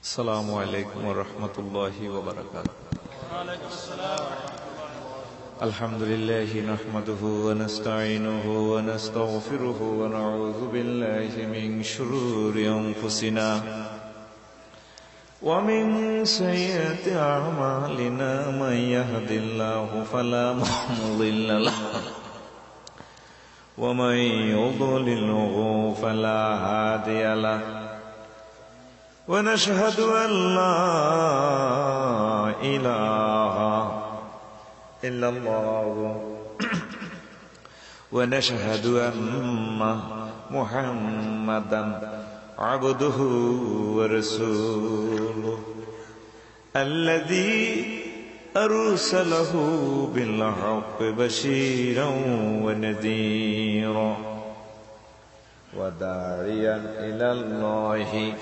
السلام عليكم ورحمة الله وبركاته. الحمد لله نحمده ونستعينه ونستغفره ونعوذ بالله من شرور أنفسنا ومن سيئات أعمالنا من يهد الله فلا مضل له ومن يضلله فلا هادي له ونشهد أن لا إله إلا الله ونشهد أن محمدا عبده ورسوله الذي أرسله بالحق بشيرا ونذيرا وداعيا إلى الله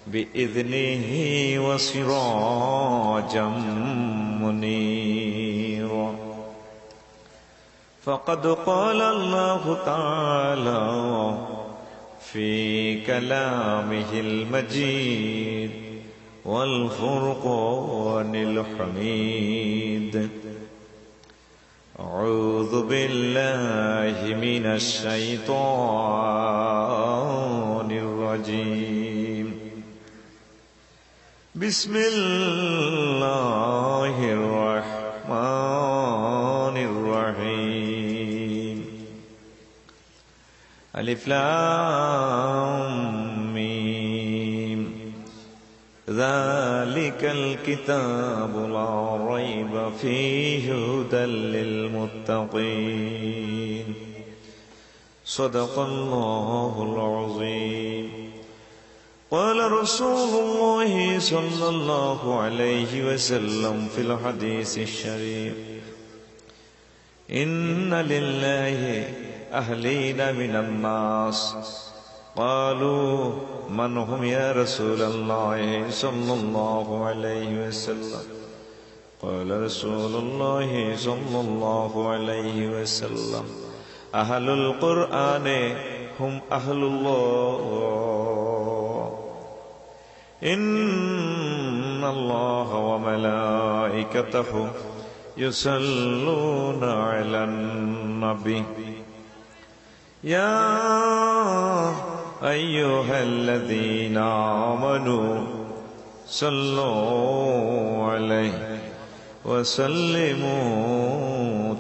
بإذنه وسراجا منيرا فقد قال الله تعالى في كلامه المجيد والفرقان الحميد أعوذ بالله من الشيطان الرجيم بسم الله الرحمن الرحيم ألف لام ميم ذلك الكتاب لا ريب فيه هدى للمتقين صدق الله العظيم. قال رسول الله صلى الله عليه وسلم في الحديث الشريف إن لله أهلين من الناس قالوا من هم يا رسول الله صلى الله عليه وسلم قال رسول الله صلى الله عليه وسلم أهل القرآن هم أهل الله إن الله وملائكته يصلون على النبي يا أيها الذين آمنوا صلوا عليه وسلموا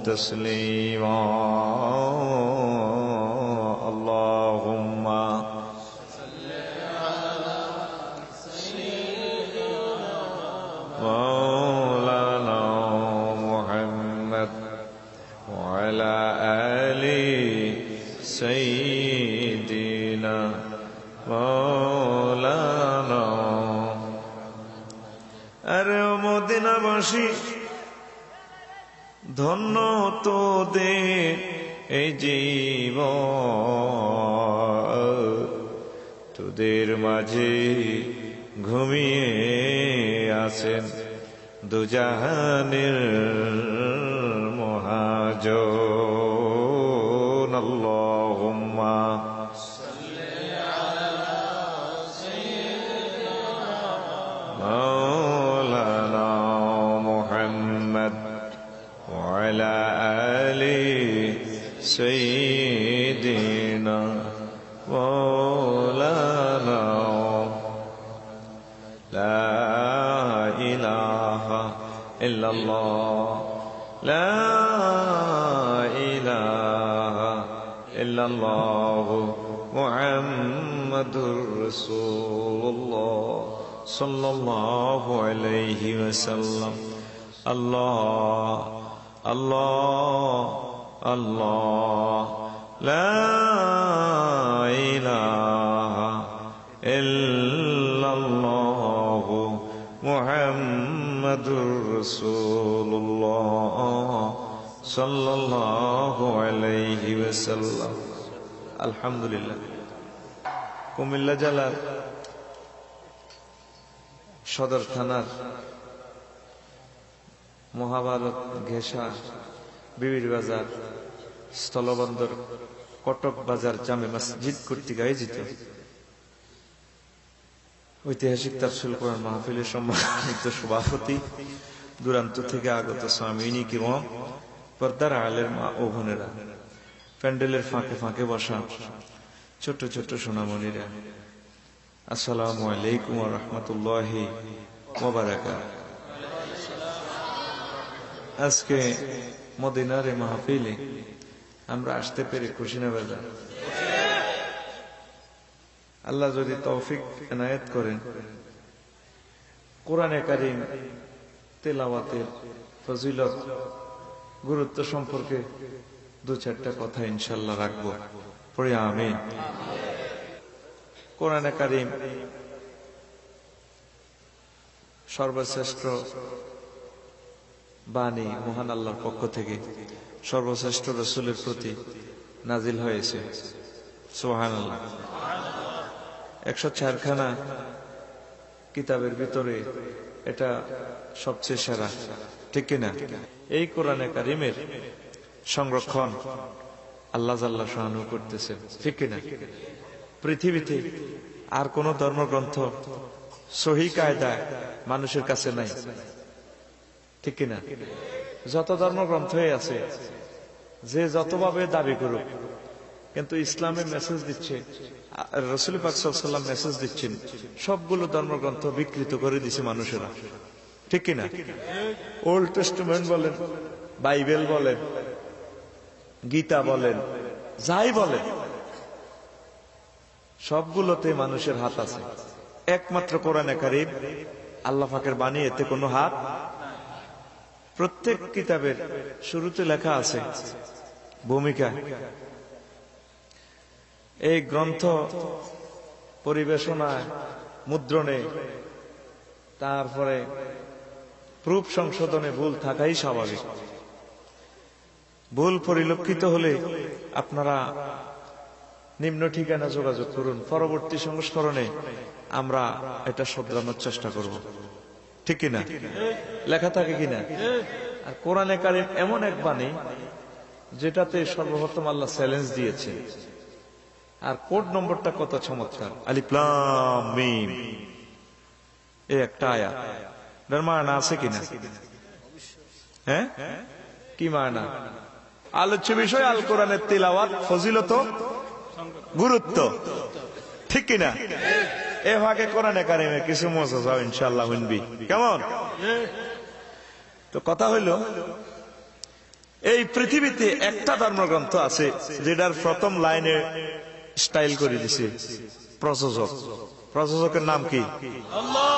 تسليما اللهم مولانا محمد وعلى آل سيدنا مولانا আরে মদিনাবাসী ধন্য তোদের এই জীবন তোদের মাঝে ঘুমিয়ে আছেন দুজাহানের মহাজন আল্লাহুম্মা সাল্লি আলা সাইয়্যিদিনা মাওলানা মুহাম্মদ ওয়া আলা আলি সাইয়্যিদিনা মাওলানা لا إله إلا الله لا إله إلا الله محمد رسول الله صلى الله عليه وسلم الله الله الله لا إله إلا الله محمد رسول الله صلى الله عليه وسلم الحمد لله কুমিল্লা জেলার সদর থানার মহাভারত ঘেষা বিবির বাজার স্থলবন্দর কটক বাজার জামে মসজিদ কর্তৃক আয়োজিত ঐতিহাসিক তাফসীর কোরআন মাহফিলের সম্মানিত সভাপতি, দূরান্ত থেকে আগত সামিনী কিরাম, পর্দার আলের মা ও বোনেরা, প্যান্ডেলের ফাঁকে ফাঁকে বসা ছোট ছোট সোনামণিরা, আসসালামু আলাইকুম ওয়া রাহমাতুল্লাহি ওয়া বারাকাতুহু। আজকে মদিনার এই মাহফিলে আমরা আসতে পেরে খুশি না বেজার? আল্লাহ যদি তৌফিক এনায়েত করেন, কোরআনে কারীম তেলাওয়াতের ফজিলত গুরুত্ব সম্পর্কে দু চারটা কথা ইনশাআল্লাহ রাখবো, পড়ে আমিন। কোরআনে কারীম সর্বশ্রেষ্ঠ বাণী মহান আল্লাহর পক্ষ থেকে সর্বশ্রেষ্ঠ রাসূলের প্রতি নাজিল হয়েছে। সুবহানাল্লাহ। 104 খানা কিতাবের ভিতরে এটা সবচেয়ে সেরা, ঠিক কিনা? এই কোরআনে কারীমের সংরক্ষণ আল্লাহ জাল্লা শাআনহু করতেছেন, ঠিক কিনা? পৃথিবীতে আর কোন ধর্মগ্রন্থ সহি কায়দায় মানুষের কাছে নাই, ঠিক কিনা? যত ধর্মগ্রন্থই আছে, যে যতভাবে দাবি করুক, কিন্তু ইসলামে মেসেজ দিচ্ছে, রাসূল পাক সাল্লাল্লাহু আলাইহি ওয়াসাল্লাম মেসেজ দিচ্ছেন, সবগুলো ধর্মগ্রন্থ বিকৃত করে দিছে মানুষেরা, ঠিক কিনা? ওল্ড টেস্টামেন্ট বলেন, বাইবেল বলেন, গীতা বলেন, যাই বলেন, সবগুলোতে মানুষের হাত আছে। একমাত্র কোরআনে কারীম আল্লাহ পাকের বাণী, এতে কোনো হাত। প্রত্যেক কিতাবের শুরুতে লেখা আছে ভূমিকা। এই গ্রন্থ পরিবেশনায়, মুদ্রণে, তারপরে প্রুফ সংশোধনে ভুল থাকাই স্বাভাবিক। ভুল পরিলক্ষিত হলে আপনারা নিম্ন ঠিকানা যোগাযোগ করুন, পরবর্তী সংস্করণে আমরা এটা শুধরানোর চেষ্টা করব, ঠিক কিনা? লেখা থাকে কিনা? আর কোরআনে কারীম এমন এক বাণী যেটাতে সর্বপ্রথম আল্লাহ চ্যালেঞ্জ দিয়েছে, আর কোড নম্বরটা কত চমৎকার, আলিফ লাম মিম। এই একটা আয়াত, এর মানা আছে কিনা? হ্যাঁ, কি মানা? আলোচ্য বিষয় আল কোরআনের তিলাওয়াত, ফজিলত, গুরুত্ব, ঠিক কিনা? এ ভাগে কোরআনে কারীমে কিছু মজা যাও ইনশাআল্লাহ শুনবি, কেমন? তো কথা হইল, এই পৃথিবীতে একটা ধর্মগ্রন্থ আছে যেটার প্রথম লাইনে স্টাইল করে দিছে প্রযোজক। প্রযোজকের নাম কি? আল্লাহ।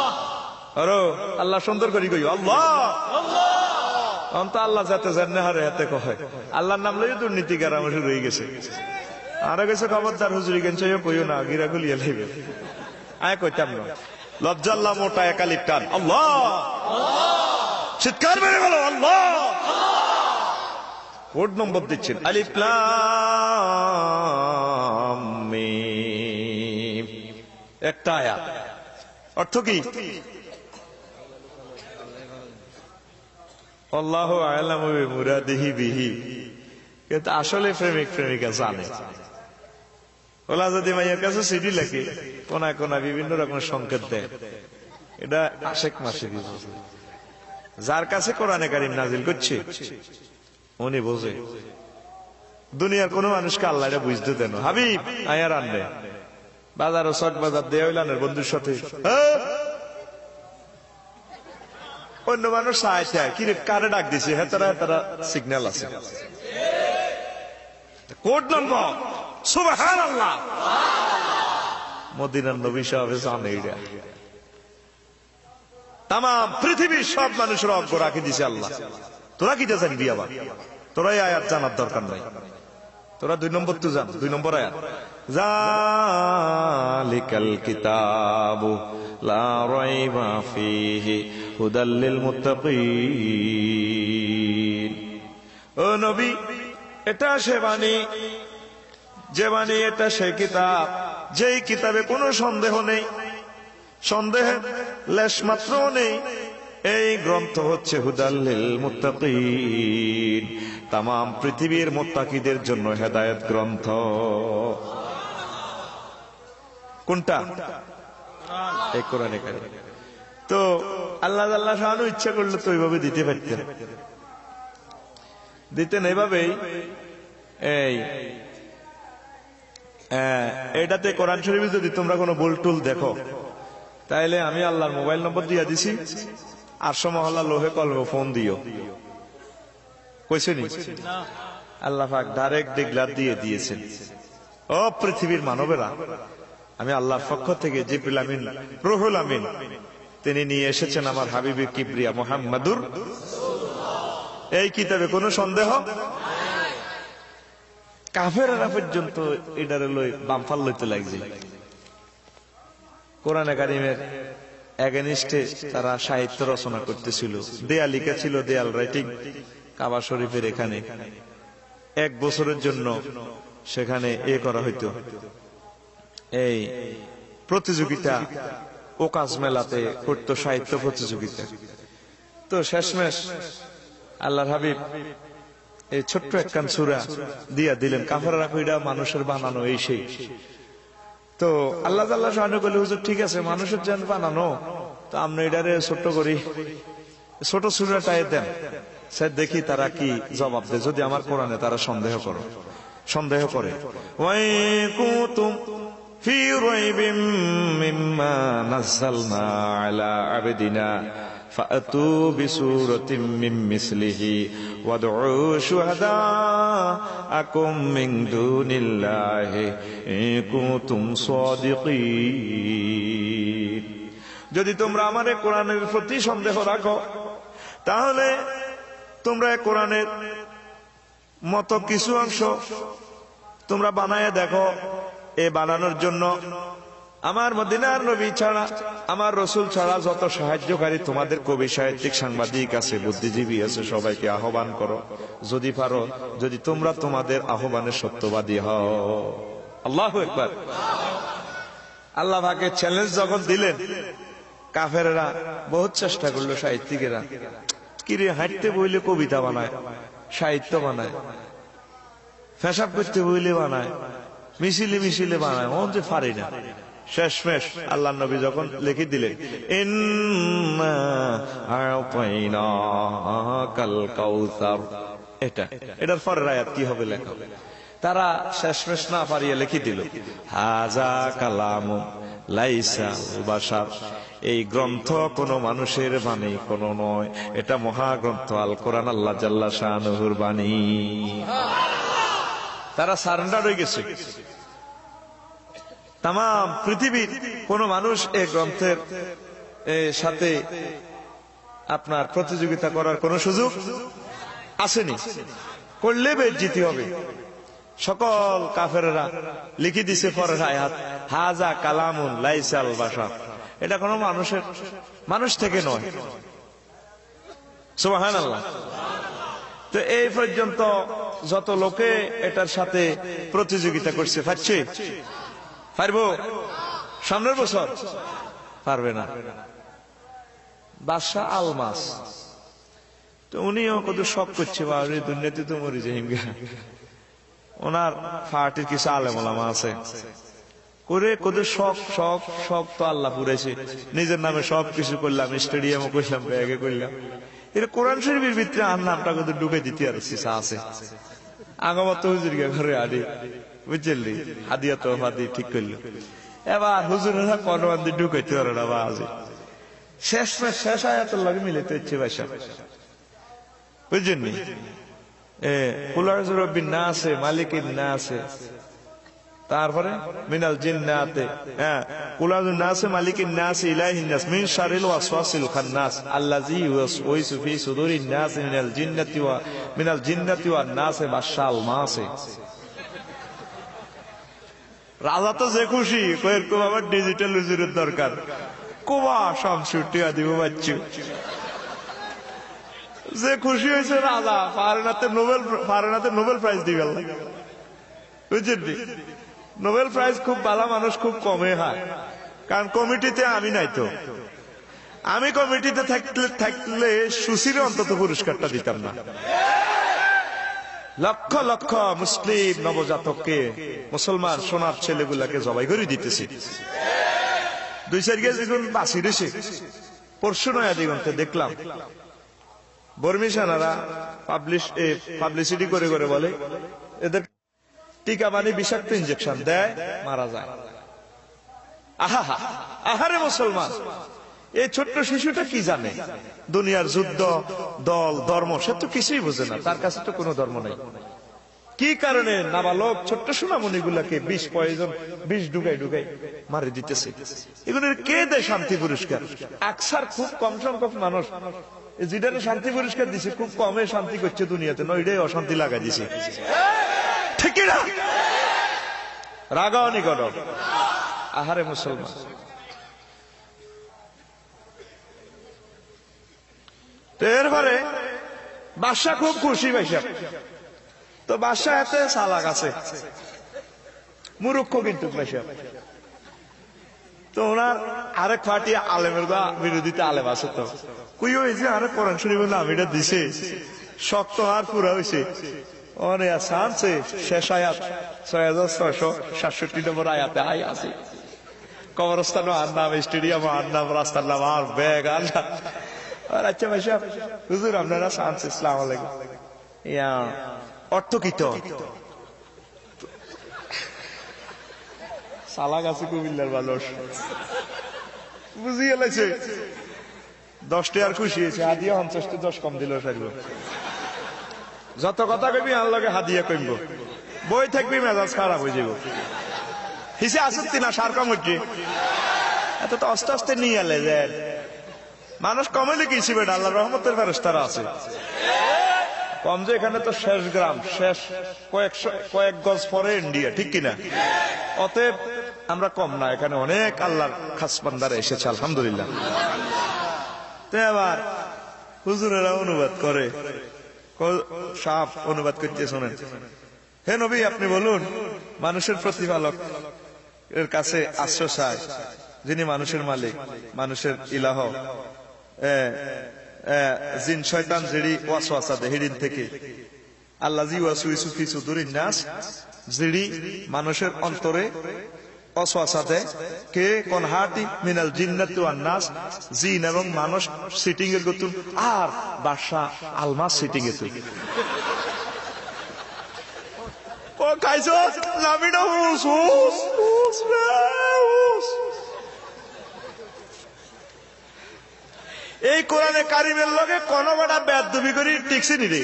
আরো আল্লাহ সুন্দর করি কই আল্লাহ। অন্ত আল্লাহ যাতে জানে হারে হাতে কয় আল্লাহর নাম লইয়া দুর্নীতিকার আমার শুরু হয়ে গেছে। আরো গেছে খবরদার হুজুরি কেন চাইও কইও না, গিরা গুলিয়া লাইবে। আয় কইতাম না, লজ্জাল্লাহ মোটা একালিপ টান আল্লাহ, চিৎকার মেরে বলো আল্লাহ। কোড নম্বর দিচ্ছেন আলিফ লাম মিম, একটা আয়াত। অর্থ কি? আল্লাহু আ'লামু বিমুরাদিহি বিহি। কিন্তু আসলে প্রেমিক প্রেমিকা জানে। ওলা যদি মাইয়ের কাছে সিডি লেখে, কোনা কোনা বিভিন্ন রকমের সংকেত দেয়, এটা আশেক মাসিক। যার কাছে কোরআনে কারীম নাজিল করছে উনি বোঝে। দুনিয়ার কোন মানুষকে আল্লাহ এটা বুঝতে দেন। হাবিব আয়ার আনবে বাজার ও শখ বাজার দেয়া হইলানের বন্ধুর সাথে, অন্য মানুষ সাহায্য কি কারে ডাক দিছে, হ্যাঁ তারা সিগন্যাল আছে। কোড নম্বর সুবহানাল্লাহ। মদিনার নবী সাহেব জানে এটা। তাম পৃথিবীর সব মানুষের অজ্ঞ রাখি দিছে আল্লাহ। তোরা কি জানবি? আবার তোরা এই আয়াত জানার দরকার নাই। তোরা 2 নম্বর তো জান, 2 নম্বর আয়াত, যালিকাল কিতাবু লা রাইবা ফীহি হুদাল লিল মুত্তাকিন। ও নবী, এটা সে বাণী, যে বাণী, এটা সে কিতাব যেই কিতাবে কোনো সন্দেহ নেই, সন্দেহের লেশ মাত্র নেই। এই গ্রন্থ হচ্ছে হুদাল লিল মুত্তাকিন, তাম পৃথিবীর মুত্তাকিদের জন্য হেদায়েত গ্রন্থ। কোনটা? এই কোরআনে কারিম। তো আল্লাহ আল্লাহ শাহানু ইচ্ছা করলে তো ওইভাবে দিতে পারতেন, দিতেন এইভাবেই। এই এটাতে কোরআন শরীফে যদি তোমরা কোনো ভুল টুল দেখো, তাইলে আমি আল্লাহর মোবাইল নম্বর দিয়া দিছি, 800 মহল্লা লোহে কলমে ফোন দিও, কইছেনি? আল্লাহ পাক ডাইরেক্ট ডিক্লার দিয়ে দিয়েছেন, ও পৃথিবীর মানবেরা, আমি আল্লাহর পক্ষ থেকে জিবরিল আমিন রুহুল আমিন তিনি নিয়ে এসেছেন আমার হাবিবে কিবরিয়া মুহাম্মাদুর। এই কিতাবে কোনো সন্দেহ। কাফেররা পর্যন্ত এটারে লই বামফাল লইতে লাগছে। কোরআনে কারিমের এগেনিস্টে তারা সাহিত্য রচনা করতেছিল, দেয়াল লিখেছিল, দেয়াল রাইটিং কাবা শরীফের এখানে 1 বছরের জন্য সেখানে করা হইতো, এই প্রতিযোগিতা ওকাজ মেলাতে করতো, সাহিত্য প্রতিযোগিতা। তো শেষমেশ আল্লাহর হাবিব এই ছোট্ট একখান সূরা দিয়া দিলেন, কাফেররা কইরা মানুষের বানানো এই সেই। তো আল্লাহ তাআলা শাহানু বলে, হুজুর ঠিক আছে মানুষের জান বানানো, তো আমরা এটারে ছোট্ট করি, ছোট সূরাটাই দেন, সে দেখি তারা কি জবাব দেয়, যদি আমার কোরআনে তারা সন্দেহ করে। ওয়াই কুতুম ফি রাইবিম মিম্মা নাযালনা আলা আবদিনা ফাতু বিসূরাতিম মিন মিসলিহি ওয়াদউ শুহাদাআকুম মিন দুনিল্লাহি ইন কুনতুম সাদিকিন। যদি তোমরা আমার কোরআনের প্রতি সন্দেহ রাখো, তাহলে তোমরা কোরআনের মতো কিছু অংশ তোমরা বানায় দেখো। এই বানানোর জন্য আমার মদিনার নবী ছাড়া, আমার রসুল ছাড়া যত সাহায্যকারী তোমাদের কবি, সাহিত্যিক, সাংবাদিক আছে, বুদ্ধিজীবী আছে, সবাইকে আহ্বান করো যদি পারো, যদি তোমরা তোমাদের আহ্বানের সত্যবাদী হও। আল্লাহু আকবার। আল্লাহ পাকের চ্যালেঞ্জ যখন দিলেন, কাফেররা বহুত চেষ্টা করলো, সাহিত্যিকেরা কিরে হাঁটতে বইলে কবিতা বানায়, সাহিত্য বানায়, ফেসাব করতে বইলে বানায়, মিছিলে বানায়, ও যে পারি না। শেষমেশ আল্লাহ নবী যখন লিখে দিলেন, ইন্না আ'তাইনাকাল কাউসার, এটার পরের আয়াত কি হবে লেখা, তারা শেষমেশ না পারিয়ে লিখে দিল, হাজা কালামু লাইসা বাশার, এই গ্রন্থ কোন মানুষের বাণী কোন নয়, এটা মহাগ্রন্থ আল কোরআন, আল্লাহ জাল্লা শানুহুর বাণী। তারা সারেন্ডার হয়ে গেছে। তাম পৃথিবীর কোন মানুষ এই গ্রন্থের সাথে আপনার প্রতিযোগিতা করার কোন সুযোগ আসেনি, করলে বেজ্জিতি হবে। সকল কাফেররা লিখে দিছে পরের আয়াত, হাজা কালামুন লাইসাল বাশার, এটা কোন মানুষ থেকে নয়। সুবহানাল্লাহ। তো এই পর্যন্ত যত লোকে এটার সাথে প্রতিযোগিতা করছে, পারবো? সামনের বছর পারবে না। বাদশাহ আলমাস, তো উনিও কত শখ করছে, বাড়ির দুনিয়াতে তো মরি যাই, ওনার পার্টির কিছু আলেম ওলামা আছে, করে কত শখ তো আল্লাহ পুরেছে, নিজের নামে সব কিছু করলাম, স্টেডিয়ামও করলাম, ব্যাগে করলাম, এটা কোরআন শরীফের ভিতরে আর নামটা কত ঢুকে দিতে আর আছে। আগমত হুজুর ঘরে আদি বুঝলি, হাদিয়া তো হাদি ঠিক করলো, এবার হুজুরেরা কনবান্দি ঢুকাইতে পারে না, বা আজ শেষ আয়াতের লগে মিলাইতে হচ্ছে ভাষা, বুঝলেন? কুলার রব্বিন নাসে মালিকিন নাসে, তারপরে মিনাল জিন্নাতে, কুলার নাসে মালিকিন নাসে ইলাহিন নাস মিন শারিল ওয়াসওয়াসিল খান্নাস আল্লাযী ইউওয়াসওয়িসু ফি সুদুরিন নাস মিনাল জিন্নাতি ওয়ান নাসে বাশাল মাসে। রাজা তো যে খুশি, এরকম আবার ডিজিটাল হুজুরের দরকার, কোবা শামসুটি দিব বাচ্চু, যে খুশি হয়েছে রাজা, ফারেনাতে নোবেল প্রাইজ দিবে, বুঝছেন? নোবেল প্রাইজ খুব ভালো মানুষ খুব কমে হয়, কারণ কমিটিতে আমি নাই। তো আমি কমিটিতে থাকলে সুশীর অন্তত পুরস্কারটা দিতাম না। লক্ষ লক্ষ মুসলিম নবজাতককে, মুসলমান সোনার ছেলেগুলাকে জবাই করে দিতেছি, 2-4 কেজি গুণ বাসি রেছে পরশু নয়া দিগন্তে দেখলাম বর্মি সেনারা পাবলিসিটি করে করে বলে এদের টিকা মানে বিষাক্ত ইঞ্জেকশন দেয়, মারা যায়। আহারে মুসলমান, এই ছোট্ট শিশুটা কি জানে দুনিয়ার যুদ্ধ, দল, ধর্ম? সে তো কিছুই বোঝে না, তার কাছে তো কোনো ধর্ম নেই। কি কারণে নাবালক ছোট্ট সোনামণি গুলাকে বিষ ঢুকাই মারি দিতেছে? এগুলোর কে দেয় শান্তি পুরস্কার? আকসার খুব কম সংখ্যক মানুষ যেটা শান্তি পুরস্কার দিছে, খুব কমে শান্তি করছে দুনিয়াতে, নইটাই অশান্তি লাগা দিছে। ঠিক না? রাগাওনি কর। আহারে মুসলমান, এরপরে বাদশা খুব খুশি ভাইসা। তো বাদশা এতে চালাক আছে, মূর্খ কিন্তু ভাইসা। তো ওনার আরেক পার্টি আলেমের বিরোধিতা আলেম আছে, তো কুই হয়েছে আরেক কোরআন শরীফ নামিটা দিছে, শক্ত আর পুরা হয়েছে। আনছে শেষ আয়াত 6667 নম্বর আয়াতে আই আছে, কবরস্থান আর নাম, স্টেডিয়াম আর নাম, রাস্তার নাম আর ব্যাগ আর নাম। আচ্ছা ভাইসা হুজুর আপনারা আনছে, আসসালামু আলাইকুম, অর্থ কি? তো চালাক আছে কুমিল্লার মানুষ, বুঝিয়ে লাইছে 10 টাকার খুশি হয়েছে, হাদিয়া 50 10 কম দিল। সারলো যত কথা কইবি আল্লাহকে হাদিয়া কইব, বই থাকবি মেজাজ খারাপ হয়ে যাব। হিসে আসত্তি না সার কম হচ্ছে, এত তো আস্তে আস্তে নিয়ে এলে যে মানুষ কমাইলে কি হিসেবে আল্লাহ রহমতের ফেরেশতারা আছে কম, যে এখানে তো শেষ গ্রাম, শেষ কয়েক গজ পরে ইন্ডিয়া, ঠিক কিনা? অতএব আমরা কম না, এখানে অনেক আল্লাহর খাস বান্দারা এসেছে, আলহামদুলিল্লাহ। তো আবার হুজুরেরা অনুবাদ করে, সাপ অনুবাদ করতে শোনেন। হে নবী, আপনি বলুন, মানুষের প্রতিপালক এর কাছে আশ্রয় চায়, যিনি মানুষের মালিক, মানুষের ইলাহ, জিন শয়তান যেড়ি ওয়াসওয়াসা দেয় হিডিন থেকে, আল্লাযী ওয়াসওয়াসু ফি সুদুরিন নাস, যেড়ি মানুষের অন্তরে ওয়াসওয়াসা দেয়, কে কোন হাতি মিনাল জিন্নাতি ওয়ান নাস, জিন এবং মানুষ সিটিং এর গতুন, আর বাদশা আলমাস সিটিং এর তুই ও কাইছো লামিনা হুস হুস হুস হুস। এই কোরআনে কারিমের লগে কোন বড়া বেয়াদবি করি টিকছি নি রে,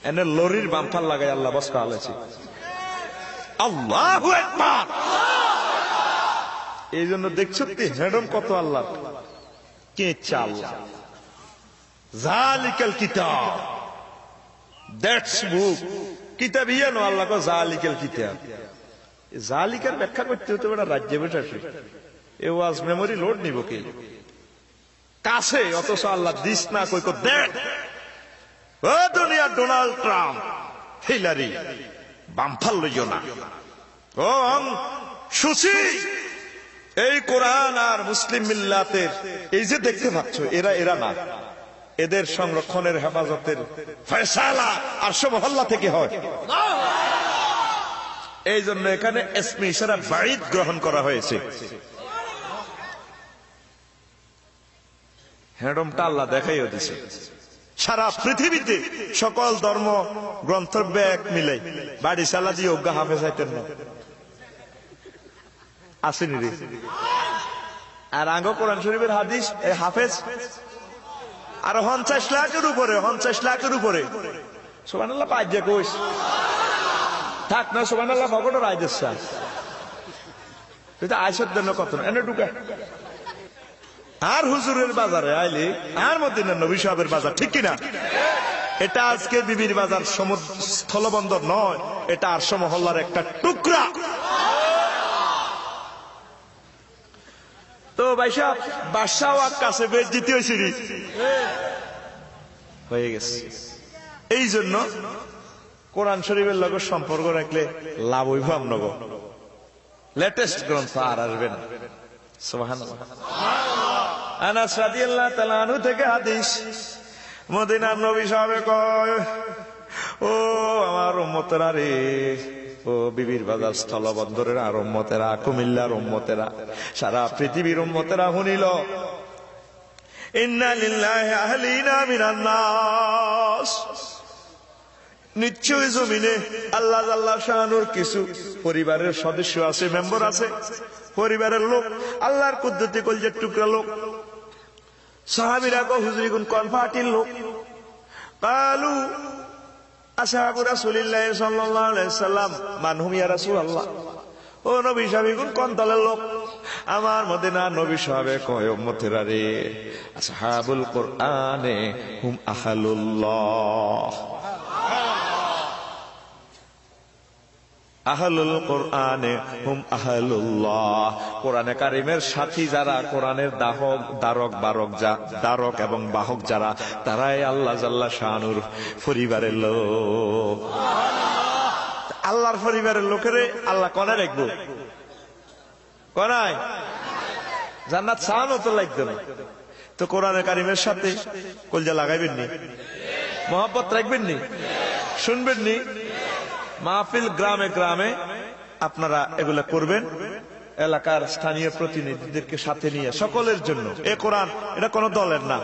এনে লরির বাম্পার লাগাই আল্লাহ বসকা আলেছে। আল্লাহু আকবার। এই জন্য দেখছো কি হেডম কত আল্লাহ কে চাল, জালিকাল কিতাব, দ্যাটস বুক, কিতাব ইয়ানো আল্লাহ কো জালিকাল কিতাব। জালিকার ব্যাখ্যা করতে হতে বড় রাজ্যে বসে আসে, এ ওয়াজ মেমোরি লোড নিব কি কাছে, অথচ আল্লাহ দিস না কই কো দেখ। ও দুনিয়া ডোনাল্ড ট্রাম্প, হিলারি, বাম্পার লইও না। ও সুচি, এই কোরআন আর মুসলিম মিল্লাতের এই যে দেখতে পাচ্ছ, এরা না, এদের সংরক্ষণের হেফাজতের ফয়সালা আরশ মহল্লা থেকে হয়। এই জন্য এখানে ইসমে ইশারা বাঈদ গ্রহণ করা হয়েছে। হেডমটা আল্লাহ দেখাইও দিছে। সারা পৃথিবীতে সকল ধর্ম গ্রন্থ ব্যাগ মিলে বাড়ি চালা দিয়ে অজ্ঞা হাফেজ আইতেন না, আসেনি রে। আর আঙ্গ কোরআন শরীফের হাদিস এই হাফেজ আর 50 লাখের উপরে, 50 লাখের উপরে। সুবহানাল্লাহ, পাঁচ যে কইস থাক না, সুবহানাল্লাহ ভগট রাইদেশ তুই তো আইসর দেন কত না এনে ঢুকা। আর হুজুরের বাজারে আইলে আর মদিনার নবী সাহেবের বাজার, ঠিক কিনা? এটা আজকে বিবির বাজার স্থলবন্দর নয়, এটা আরশ মহল্লার একটা টুকরা। তো ভাই সাহেব বাদশাহ কাছে বেজ্জিতি হয়েছে হয়ে গেছে। এই জন্য কোরআন শরীফের লগে সম্পর্ক রাখলে লাভ হইব আমনগো। লেটেস্ট গ্রন্থ আর আসবে না। সুবহানাল্লাহ। আনাস রাদিয়াল্লাহু তাআলা আনহু থেকে হাদিস, মদিনার নবী সাহেব কয়, ও আমার উম্মতরা রে, ও বিবির বাজার স্থলবন্দরের আর উম্মতেরা, কুমিল্লার উম্মতেরা, সারা পৃথিবীর উম্মতেরা শুনিল, ইন্না লিল্লাহি আহলিনা মিনান নাস, নিশ্চয় জমিনে আল্লাহ জাল্লা শানুর কিছু পরিবারের সদস্য আছে, মেম্বার আছে, পরিবারের লোক, আল্লাহর কুদরতি কলজের টুকরা লোক। সাহাবীরা কো হুজুর কোন কোন পার্টির লোক? কালু আসহাবু রাসূলিল্লাহ সাল্লাল্লাহু আলাইহি সাল্লাম, মান হুম ইয়া রাসূলুল্লাহ, ও নবী সাহেব কোন দলের লোক? আমার মদিনার নবী সাহেব কয়, উম্মতেরা রে, আসহাবুল কুরআনে হুম আহলুল্লাহ, আহলুল কোরআনে হুম আহলুল্লাহ, কোরআনে কারিমের সাথী যারা, কোরআনের দারক এবং বাহক যারা, তারাই আল্লাহ জাল্লা শানুর পরিবারের লোক। আল্লাহর পরিবারের লোকেরে আল্লাহ কনে রাখবো? কনাই জান্নাত চানো তো লাগতো না, তো কোরআনে কারিমের সাথে কলজা লাগাইবেন নি, মহব্বত রাখবেন নি, শুনবেন নি। মাহফিল গ্রামে গ্রামে আপনারা এগুলা করবেন, এলাকার স্থানীয় প্রতিনিধিদেরকে সাথে নিয়ে, সকলের জন্য এ কোরআন, এটা কোন দলের না,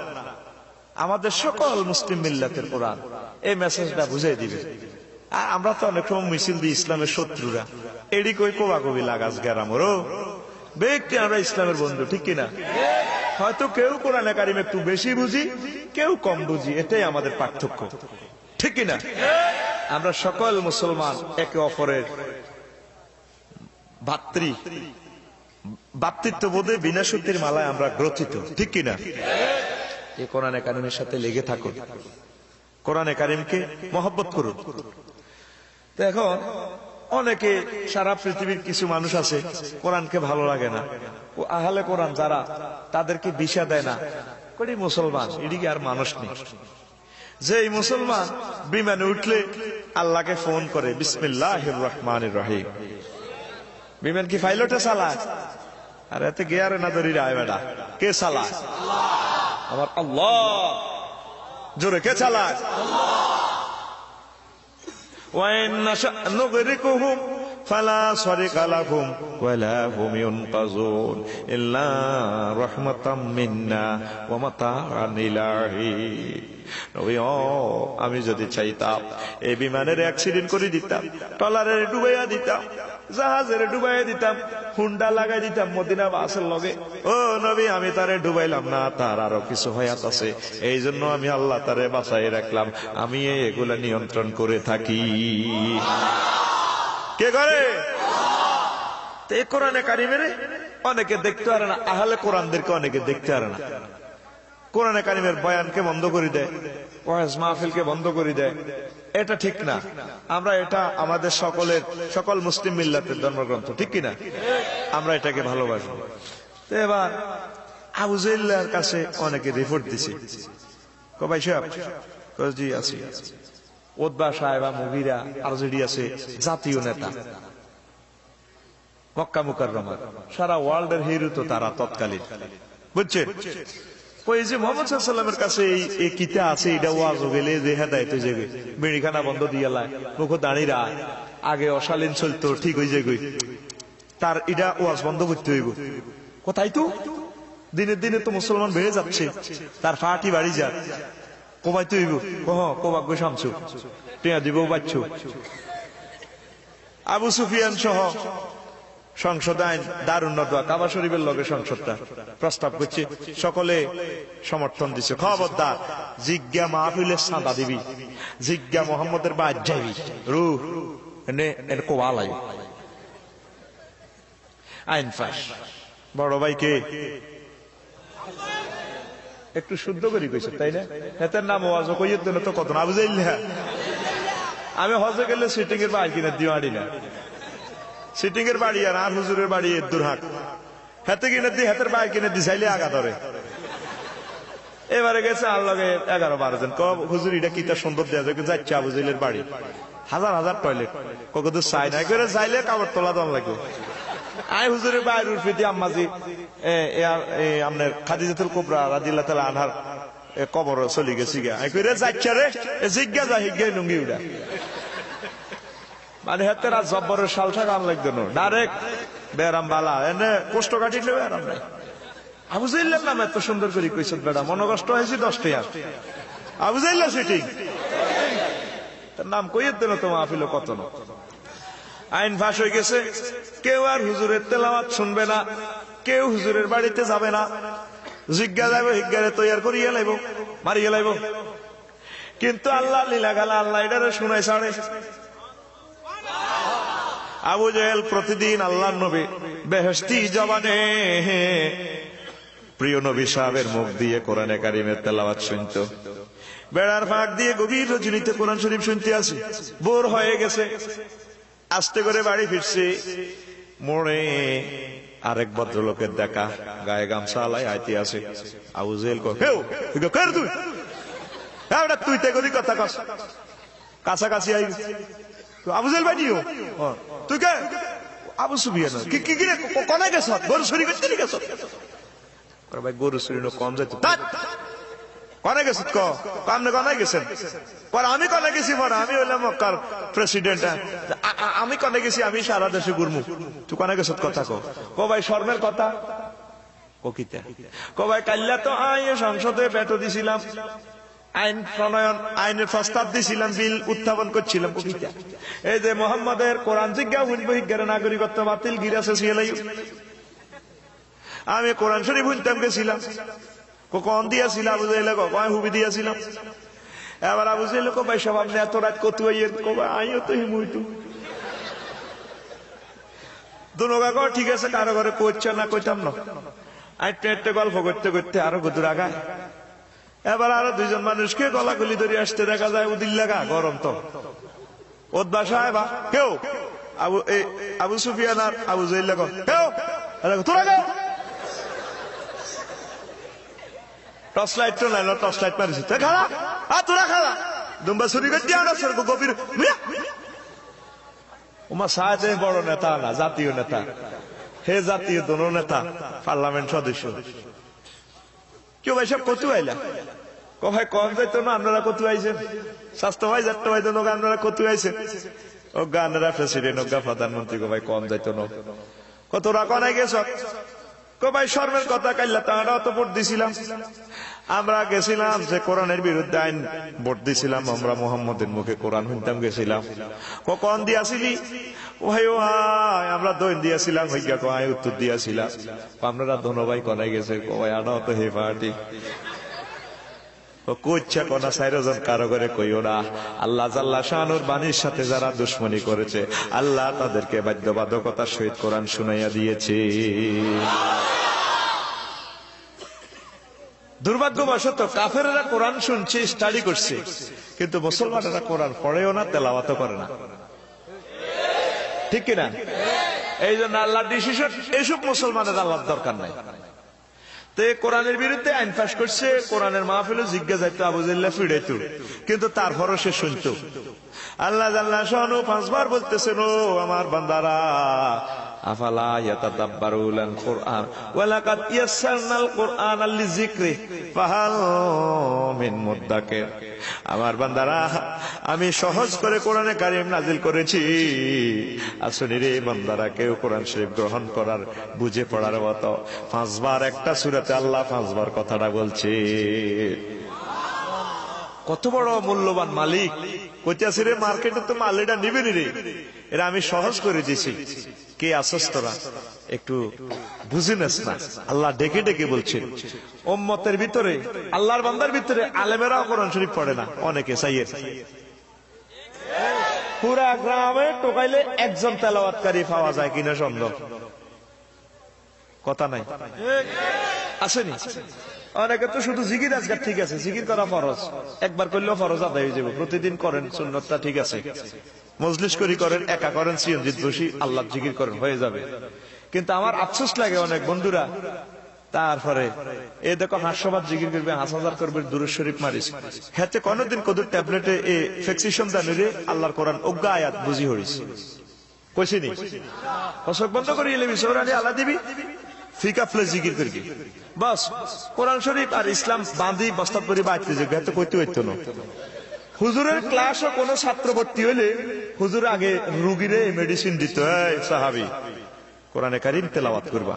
আমাদের সকল মুসলিম মিল্লাতের কোরআন, এই মেসেজটা বুঝাই দিবে। আর আমরা তো অনেক সময় মিছিল দিই ইসলামের শত্রুরা, এডি কই কোবা কবি লাগাস গেরামরো ব্যক্তি, আমরা ইসলামের বন্ধু, ঠিক কিনা? হয়তো কেউ কোরআনে কারিম একটু বেশি বুঝি, কেউ কম বুঝি, এটাই আমাদের পার্থক্য, ঠিক কিনা? আমরা সকল মুসলমান একে অপরের ভাতৃত্ববোধে বিনা সূত্রের মালায় আমরা গ্রথিত, ঠিক কিনা? এই কোরআনে কারিমের সাথে লেগে থাকুন, কোরআনে কারিমকে মহব্বত করুন। তো এখন অনেকে, সারা পৃথিবীর কিছু মানুষ আছে কোরআনকে ভালো লাগে না, ও আহলে কোরআন যারা, তাদেরকে দিশা দেয় না, করি মুসলমান এদিকে আর মানুষ নেই। যে মুসলমান বিমানে উঠলে আল্লাহকে ফোন করে বিসমিল্লাহির রহমানির রহিম, বিমান কি পাইলটে চালায়? আর এতে গিয়ারে না ধরি রায় বেড়া, কে চালায়? আমার আল্লাহ। জোরে কে চালায়? ওয়াইন নাশা নুগরিকুহুম ফালা সারিকা লাহুম ওয়ালা হুম ইউনকাযুন ইল্লা রাহমাতাম মিন্না ওয়া মাতাআন ইলাহি। আমি যদি চাইতাম এই বিমানের অ্যাক্সিডেন্ট করে দিতাম, ট্রলারের ডুবাইয়া দিতাম, জাহাজের ডুবাইয়া দিতাম, হুন্ডা লাগাই দিতাম মদিনা বাসের লগে। ও নবী, আমি তারে ডুবাইলাম না, তার আরো কিছু হয়াত আছে, এই জন্য আমি আল্লাহ তারে বাঁচাই রাখলাম, আমি এগুলা নিয়ন্ত্রণ করে থাকি। কে করে? এই কোরআনে কারিমের অনেকে দেখতে পারে না, আহলে কোরআনদেরকে অনেকে দেখতে পারে না। কোরআনে কারিমের বয়ানকে বন্ধ করে দেয়, ওয়াজ মাহফিলকে বন্ধ করে দেয়, এটা ঠিক না। আমরা এটা আমাদের সকল মুসলিম মিল্লাতের ধর্মগ্রন্থ, ঠিক কিনা? আমরা এটাকে ভালোবাসবো। তো এবার আবু জাহলের কাছে অনেকে রিপোর্ট দিছে, ভাই সাহেব, জি আছি, উতবা সাহেব, মুগিরা আর যদি আছে জাতীয় নেতা, মক্কা মুকাররমা, সারা ওয়ার্ল্ডের হিরো তো তারা তৎকালীন, বুঝছেন? ওই যে মোহাম্মদ সাল্লাল্লাহু আলাইহি ওয়াসাল্লামের কাছে এই কিতা আছে, এটা ওয়াজ গেলে যে হেদায়েত হয়ে যাবে, মেডিখানা বন্ধ দিয়ে লাই, মুখ দাঁড়িয়ে আগে অশালীন চলতো, ঠিক হয়ে যাবে, তার এটা ওয়াজ বন্ধ করতে হইব। কোথায় তো দিনে দিনে তো মুসলমান বেড়ে যাচ্ছে, তার ফাটি বাড়ি যা, কমাইতে হইব, কমাক গো শামছু, টিয়া দিব বাচ্চু। আবু সুফিয়ান সহ সংসদ আইন দারুন নদওয়া, কাবা শরীফের লগে সংসদটা প্রস্তাব করছে, সকলে সমর্থন দিচ্ছে। খবরদার, জিজ্ঞা মাহফিলের সাদা দিবি, জিজ্ঞা মোহাম্মদের বাদ যাবি, রুহ এনে কোয়ালাই আইন ফাঁস। বড় ভাইকে একটু শুদ্ধ করে কইছে, তাই না? এটার নাম ওয়াজ কইয়ের জন্য তো কত না বুঝাইলে। আমি হজে গেলে সিটিং এর বাড়ি কিনে দিও আড়ি না, সিটিং এর বাড়ি আর হুজুরের বাড়ি এর দুরহাট, হাতে কিনে দি, হাতের বাড়ি কিনে দি, চাইলে আগা ধরে। এবারে গেছে আর লগে 11-12 জন, হুজুর এটা কি তার সুন্দর দেওয়া যায়, যাচ্ছে আবু জাহলের বাড়ি, হাজার হাজার টয়লেট, কত চাই না করে চাইলে কাপড় তোলা দম লাগবে। আই হুজুরের বাইর উর্ফি দিয়ে আম্মাজি আপনার খাদিজাতুল কুবরা রাদিয়াল্লাহু তাআলা আনহার কবর চলে গেছি গা, আই কইরে যাচ্ছে রে জিজ্ঞা যা হিজ্ঞা লুঙ্গি উড়া। মানে হাতে রাত জব্বরের সালসা গান লাগতো না, ডাইরেক্ট বেরাম বালা এনে কষ্ট কাটিলে বেরাম নাই। আবু জাইল্লার নাম এত সুন্দর করে কইছ বেড়া, মনে কষ্ট হয়েছে 10 টাকা। আবু জাইল্লা সিটিং তার নাম কইয়ে দিল তো মাহফিল কত না। আইন ফাঁস হয়ে গেছে, কেউ আর হুজুরের তেলাওয়াত শুনবে না, কেউ হুজুরের বাড়িতে যাবে না, জিজ্ঞা যাবে হিজ্ঞারে তৈয়ার করিয়ে লাইব, মারিয়ে লাইব। কিন্তু আল্লাহ লীলা গালা, আল্লাহ এটারে শুনাই ছাড়ে। আবু জেহেল প্রতিদিন আল্লাহর নবী বেহেশতি জবানে প্রিয় নবী সাহেবের মুখ দিয়ে কোরআনে কারিমের তেলাওয়াত শুনত। বেড়ার ফাঁক দিয়ে গভীর রজনীতে কোরআন শরীফ শুনতে আসি, বোর হয়ে গেছে, আস্তে করে বাড়ি ফিরছে। মোড়ে আরেক ভদ্রলোকের দেখা, গায়ে গামছা আলাই আইতে আছে। আবু জেহেল কয়, তুই তুই কথা কস, কাছাকাছি আই। আবু জেহেল ভাই নিও তুই কে? আবু সুফিয়ান। কি রে কোনে গেছ? গরু চুরি করতে গেছ? ভাই গরু চুরি কম যাইতো, কনে গেছ? কামনে কনে গেছেন? পরে আমি কনে গেছি, পরে আমি হইলাম মক্কার প্রেসিডেন্ট, আমি কনে গেছি, আমি সারা দেশে ঘুরমু। তুই কনে গেছ কথা কো ভাই শর্মের কথা কিতা কো ভাই কাল্লা তো আইন সংসদে বেটো দিছিলাম, আইন প্রণয়ন, আইনের প্রস্তাব দিছিলাম, বিল উত্থাপন করছিলাম। এই যে মোহাম্মদের কোরআন জিজ্ঞা বুঝবো হিজ্ঞারে নাগরিকত্ব বাতিল গিরাছে সিলাই, আমি কোরআন শরীফ বুঝতাম গেছিলাম। কখন দিয়াছিলাম? আবু জাহেল কয় হুবি দিয়াছিলাম। এবার আবু জাহেল কো ভাই সব আপনি এত রাত কত আইও তো হিমুইতু দুনগা কো ঠিক আছে, কারো ঘরে কইছে না কইতাম না। আইটে গল্প করতে করতে আরো গদুর আগায়। এবার আরো দুইজন মানুষকে গলাগলি ধরে আসতে দেখা যায়, উদিল লাগা গরম তো ওদ বাসায় বা কেউ আবু সুফিয়ান আর আবু জাহেল কেউ তোরা কেউ টর্চ লাইট তো নাই, টর্চ লাইট মারিস খালা তোরা খালা দুম্বা চুরি করতে আমরা সর্ব গভীর ওমা সাহায্য বড় নেতা না, জাতীয় নেতা, হে জাতীয় দল নেতা, পার্লামেন্ট সদস্য। কেউ ভাই সব কত আইলা? ক ভাই কম যাইতো না, আপনারা কত আইছেন? স্বাস্থ্য ভাই যাত্রা ভাই তো আপনারা কত আইছেন? ও গানেরা প্রেসিডেন্ট, ও গা প্রধানমন্ত্রী, গো ভাই কম যাইতো না। কতরা কনাই গেছ? কো ভাই শর্মের কথা, কাইল্লা তাঁরা তো ভোট দিছিলাম, আমরা গেছিলাম যে কোরআনের বিরুদ্ধে আইন ভোট দিছিলাম, আমরা মোহাম্মদের মুখে কোরআন শুনতাম গেছিলাম। কখন দিয়াছিলি? ও ভাই ও হাই আমরা দৈন দিয়াছিলাম, হইয়া কয় উত্তর দিয়াছিলাম। আপনারা দোনো ভাই কনাই গেছে? কো ভাই আনাও তো হে পার্টি কইছা কনা সাইরজন কারো করে কইও না। আল্লাহ জাল্লা শানুর বাণীর সাথে যারা দুশ্মনী করেছে, আল্লাহ তাদেরকে বাধ্যবাধকতার সহিত কোরআন শুনাইয়া দিয়েছে। দুর্ভাগ্যবশত কাফেরেরা কোরআন শুনছে, স্টাডি করছে, কিন্তু মুসলমানেরা কোরআন পড়েও না, তেলাওয়াতও করে না, ঠিক কিনা? এই জন্য আল্লাহর ডিসিশন, এইসব মুসলমানের আল্লাহর দরকার নাই। তো কোরআনের বিরুদ্ধে আইন পাশ করছে, কোরআনের মাহফিলে জিজ্ঞা যাইতো, আবু জাহেল ফিরাইতো, কিন্তু তারপরও সে শুনতো। আল্লাহ জাল্লা শানু 5 বার বলতেছেন, ও আমার বান্দারা, আফালা ইয়াতাদাব্বারুল কুরআন ওয়া লাকাদ ইয়াসসারনাল কুরআনা লিযিকরি ফাহাল মিন মুদ্দাকির। আমার বান্দারা, আমি সহজ করে কোরআনে কারীম নাজিল করেছি, আসলে রে বান্দারা, কেউ কোরআন শরীফ গ্রহণ করার, বুঝে পড়ার মতো। 5 বার একটা সূরাতে আল্লাহ 5 বার কথাটা বলছে। কত বড় মূল্যবান মালিক! কইতাছি রে মার্কেটে তো মাল এটা নিবে রে, এরা আমি সহজ করে দিয়েছি। কে আসস তোরা? একটু বুঝে নেস না? আল্লাহ ডেকে ডেকে বলছেন। উম্মতের ভিতরে, আল্লাহর বান্দার ভিতরে আলেমেরাও কোরআন শরীফ পড়ে না, অনেকে চাইয়ে। পুরা গ্রামে টোকাইলে একজন তেলাওয়াতকারী পাওয়া যায় কিনা সন্দেহ, কথা নাই, আসেনি? অনেকে তো শুধু জিকির আজকাল, ঠিক আছে, জিকির করা ফরজ, একবার করলেও ফরজ আদায় হয়ে যাবে, প্রতিদিন করেন, সুন্নতটা ঠিক আছে, মজলিস করি করেন, একা করেন, সিয়ঞ্জিত বসি আল্লাহ জিকির করেন, হয়ে যাবে। কিন্তু আমার আফসোস লাগে অনেক বন্ধুরা তারপরে এ দেখো হাস্যবাদ জিকির করবে, 1000 করবে, দুরূদ শরীফ মারিস, হাতে কোনদিন কদুর ট্যাবলেটে এ ফ্যাক্সিশন দানিরে আল্লাহর কোরআন অজ্ঞা আয়াত বুঝি হইস কইছিনি, অসক বন্ধ করে এলে বিশ্বরানি আল্লাহ দিবি ফিকা ফ্লে জিকির করবি, বাস কোরআন শরীফ আর ইসলাম বাঁধি বস্তাত পরি বাইতে যাবে, এত কইতে হইতো না। হুজুরের ক্লাসও কোন ছাত্র ভর্তি হইলে হুজুর আগে রুগীরে মেডিসিন দিত, এই সাহাবী কোরআনে কারীম তেলাওয়াত করবা।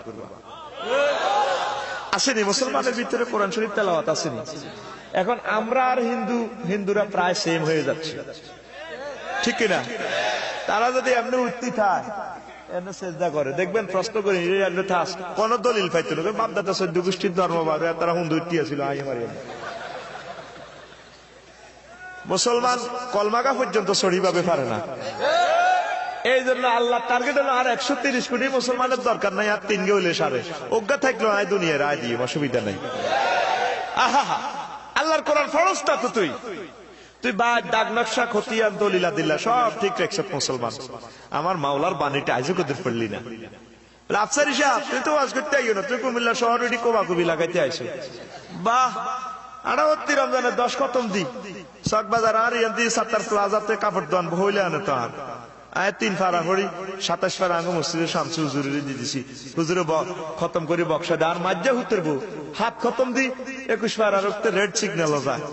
আসেনি মুসলমানের ভিতরে কোরআন শরীফ তেলাওয়াত আসেনি? এখন আমরা আর হিন্দুরা প্রায় সেম হয়ে যাচ্ছে, ঠিক কিনা? তারা যদি এমনি উঠতি থাকে এমনি সেজদা করে, দেখবেন প্রশ্ন করে কোন দলিল পাইতো না, বাপদাদা চোদ্দ গোষ্ঠীর ধর্ম বাড়ে তারা হুন্দু ছিল। মুসলমান কলমাকা পর্যন্ত সরিভাবে পারে না। এই জন্য আল্লাহ টার্গেট হলো আর 130 কোটি মুসলমানের দরকার নাই, আর 3 গে হইলে সারে অজ্ঞা থাকলো আয় দুনিয়ার আয় দিয়ে অসুবিধা নাই। আহা আল্লাহর কোরআন ফরজটা তো তুই দাগ নকশা খতিয়ান দলিলা দিল্লা সব ঠিক রাখছ মুসলমান। আমার মাওলার বাণীটা আজও কদের পড়লি না? আফসার হিসাব তুই তো ওয়াজ করতে আইও না, তুই কুমিল্লা শহর ওইটি কোবাকুবি লাগাইতে আইসো। বাহ, 68 রমজানের 10 খতম দি চকবাজার আর ইয়ান্দি 70 প্লাজাতে কাপড় দোয়ান হইলে আনে তো আর আয় 3 ফারা করি 27 ফারা আঙ্গ মসজিদে শামসু হুজুরে দিয়ে দিছি। হুজুরে খতম করি বক্সা দে আর মাজ্জা হুতরবো হাত খতম দি 21 ফারা রক্তে রেড সিগন্যাল যায়।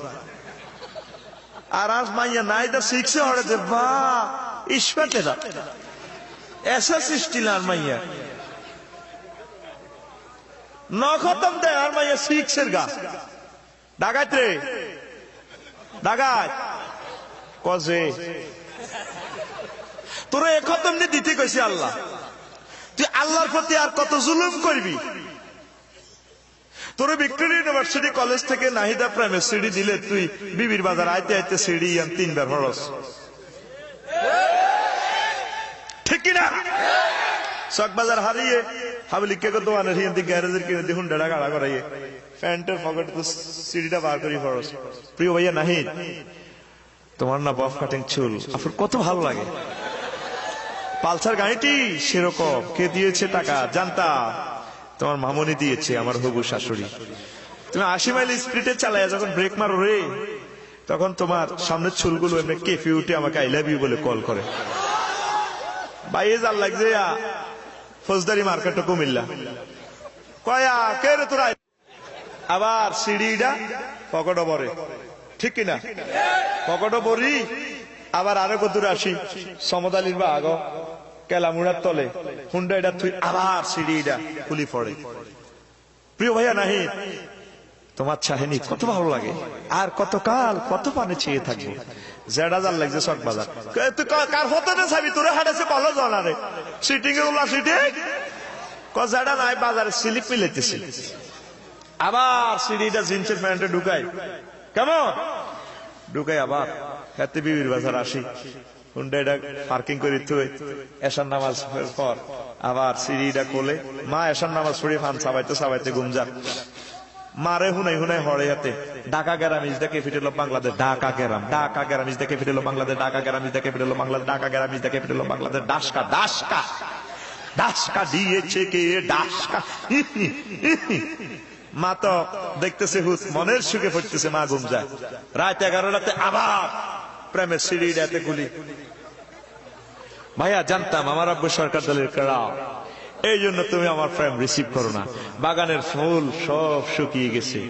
আর আজ মাইয়া নাই দা 6 এ হড়ে দে বা ইসপাতে দা এসা সৃষ্টি আর মাইয়া 9 খতম দে আর মাইয়া 6 এর গা ডাকাত রে ডাকাত কজে তোরা এ খতম নি দিতে কইছি আল্লাহ। তুই আল্লাহর প্রতি আর কত জুলুম করবি? তোর ভিক্টোরিয়া ইউনিভার্সিটি কলেজ থেকে নাহিদা প্রাইমের সিডি দিলে তুই বিবির বাজার আইতে আইতে সিডি 3 বার হরস, ঠিক কিনা? চকবাজার হারিয়ে হাবলিকে দোকানের হিন্দি গ্যারেজের কিনে দেখুন ডেড়া গাড়া করাইয়ে প্যান্টের পকেটে তো সিডিটা বার করি ফরস। প্রিয় ভাইয়া নাহিদ, তোমার না বফ কাটিং চুল আপনার কত ভালো লাগে। পালসার গাড়িটি সেরকম কে দিয়েছে টাকা জানতা? তোমার মামনি দিয়েছে, আমার হবু শাশুড়ি। তুমি 80 মাইল স্পিডে চালায় যখন ব্রেক মারো রে, তখন তোমার সামনের চুলগুলো এমনি কেঁপে উঠে আমাকে আই লাভ ইউ বলে কল করে। বাইরে যার লাগছে ফৌজদারি মার্কেটে কুমিল্লা কয়া কে রে তোরা, আবার সিঁড়িটা পকেটও ভরে, ঠিক কিনা? পকেটও ভরি আবার আরো কত দূরে আসি সমদালির বা আগ কেলামুড়ার তলে হুন্ডা এটা তুই আবার সিঁড়িটা খুলি পড়ে। প্রিয় ভাইয়া নাহিদ, তোমার চাহিনি কত ভালো লাগে আর কতকাল কত পানে চেয়ে থাকবো। জেডা যার লাগছে চকবাজার তুই কার হতে চাবি তোরা হাঁটাছে বলো জানারে সিটিং এ উল্লা সিটিং জেডা নাই বাজারে স্লিপ মিলাইতেছি। আবার সিঁড়িটা জিন্সের প্যান্টে ঢুকাই কেমন ঢুকাই আবার হাতে বিবির বাজার আসি হুন্ডাটা পার্কিং করে থুই এশার নামাজ পর আবার সিঁড়িটা কোলে মা এশার নামাজ পড়ে ফান সাবাইতে সাবাইতে গুমজা মারে হুনাই হুনাই হরে হাতে ঢাকা গ্রাম is the capital of Bangladesh. Dhaka গ্রাম is the capital of Bangladesh. Dhaka গ্রাম is the capital of Bangladesh. Dhaka গ্রাম is the capital of Bangladesh. ডাসকা ডাসকা ডাসকা দিয়েছে কে ডাসকা। মা তো দেখতেছে হুত মনের সুখে পড়তেছে, মা ঘুম যায়। রাত 11টাতে আবার প্রেমের সিঁড়িটাতে গুলি। ভাইয়া জানতাম আমার আব্বু সরকার দলের কেড়াও, এই জন্য তুমি আমার প্রেম রিসিভ করো না। বাগানের ফুল সব শুকিয়ে গেছে।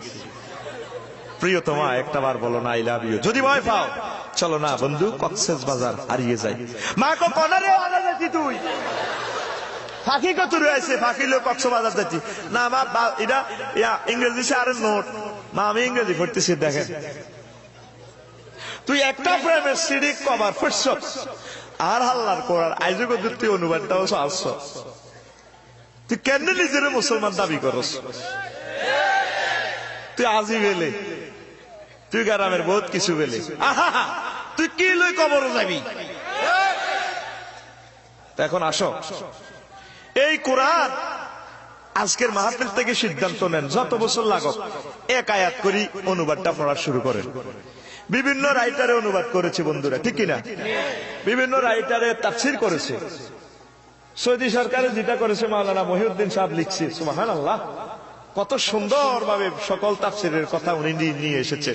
প্রিয়তমা একটা বার বলো না আই লাভ ইউ। যদি ভয় পাও চলো না বন্ধু কক্সেস বাজার হারিয়ে যাই। মা কো কনারে আনা যাচ্ছি তুই ফাঁকি কত রয়েছে ফাঁকি লোক কক্সবাজার যাচ্ছি না মা এটা ইংরেজি সে আরে নোট মা আমি ইংরেজি পড়তেছি। দেখেন তুই একটা প্রেমের সিডি কভার পড়ছ আর হাল্লার করার আইজুগ তুই অনুবাদটাও আসছ। তুই কেন নিজের মুসলমান দাবি করস? তুই আজি বেলে তুই গ্রামের বহুত কিছু বেলে তুই কি লই কবর যাবি? এখন আসো এই কোরআন আজকের মাহফিল থেকে সিদ্ধান্ত নেন যত বছর লাগুক এক আয়াত করি অনুবাদটা পড়া শুরু করেন। বিভিন্ন রাইটারে অনুবাদ করেছে বন্ধুরা, ঠিক কিনা? বিভিন্ন রাইটারে তাফসীর করেছে। সৌদি সরকারে যেটা করেছে মাওলানা মহিউদ্দিন সাহেব লিখছে সুবহানাল্লাহ, কত সুন্দর ভাবে সকল তাফসীরের কথা উনি নিয়ে এসেছে।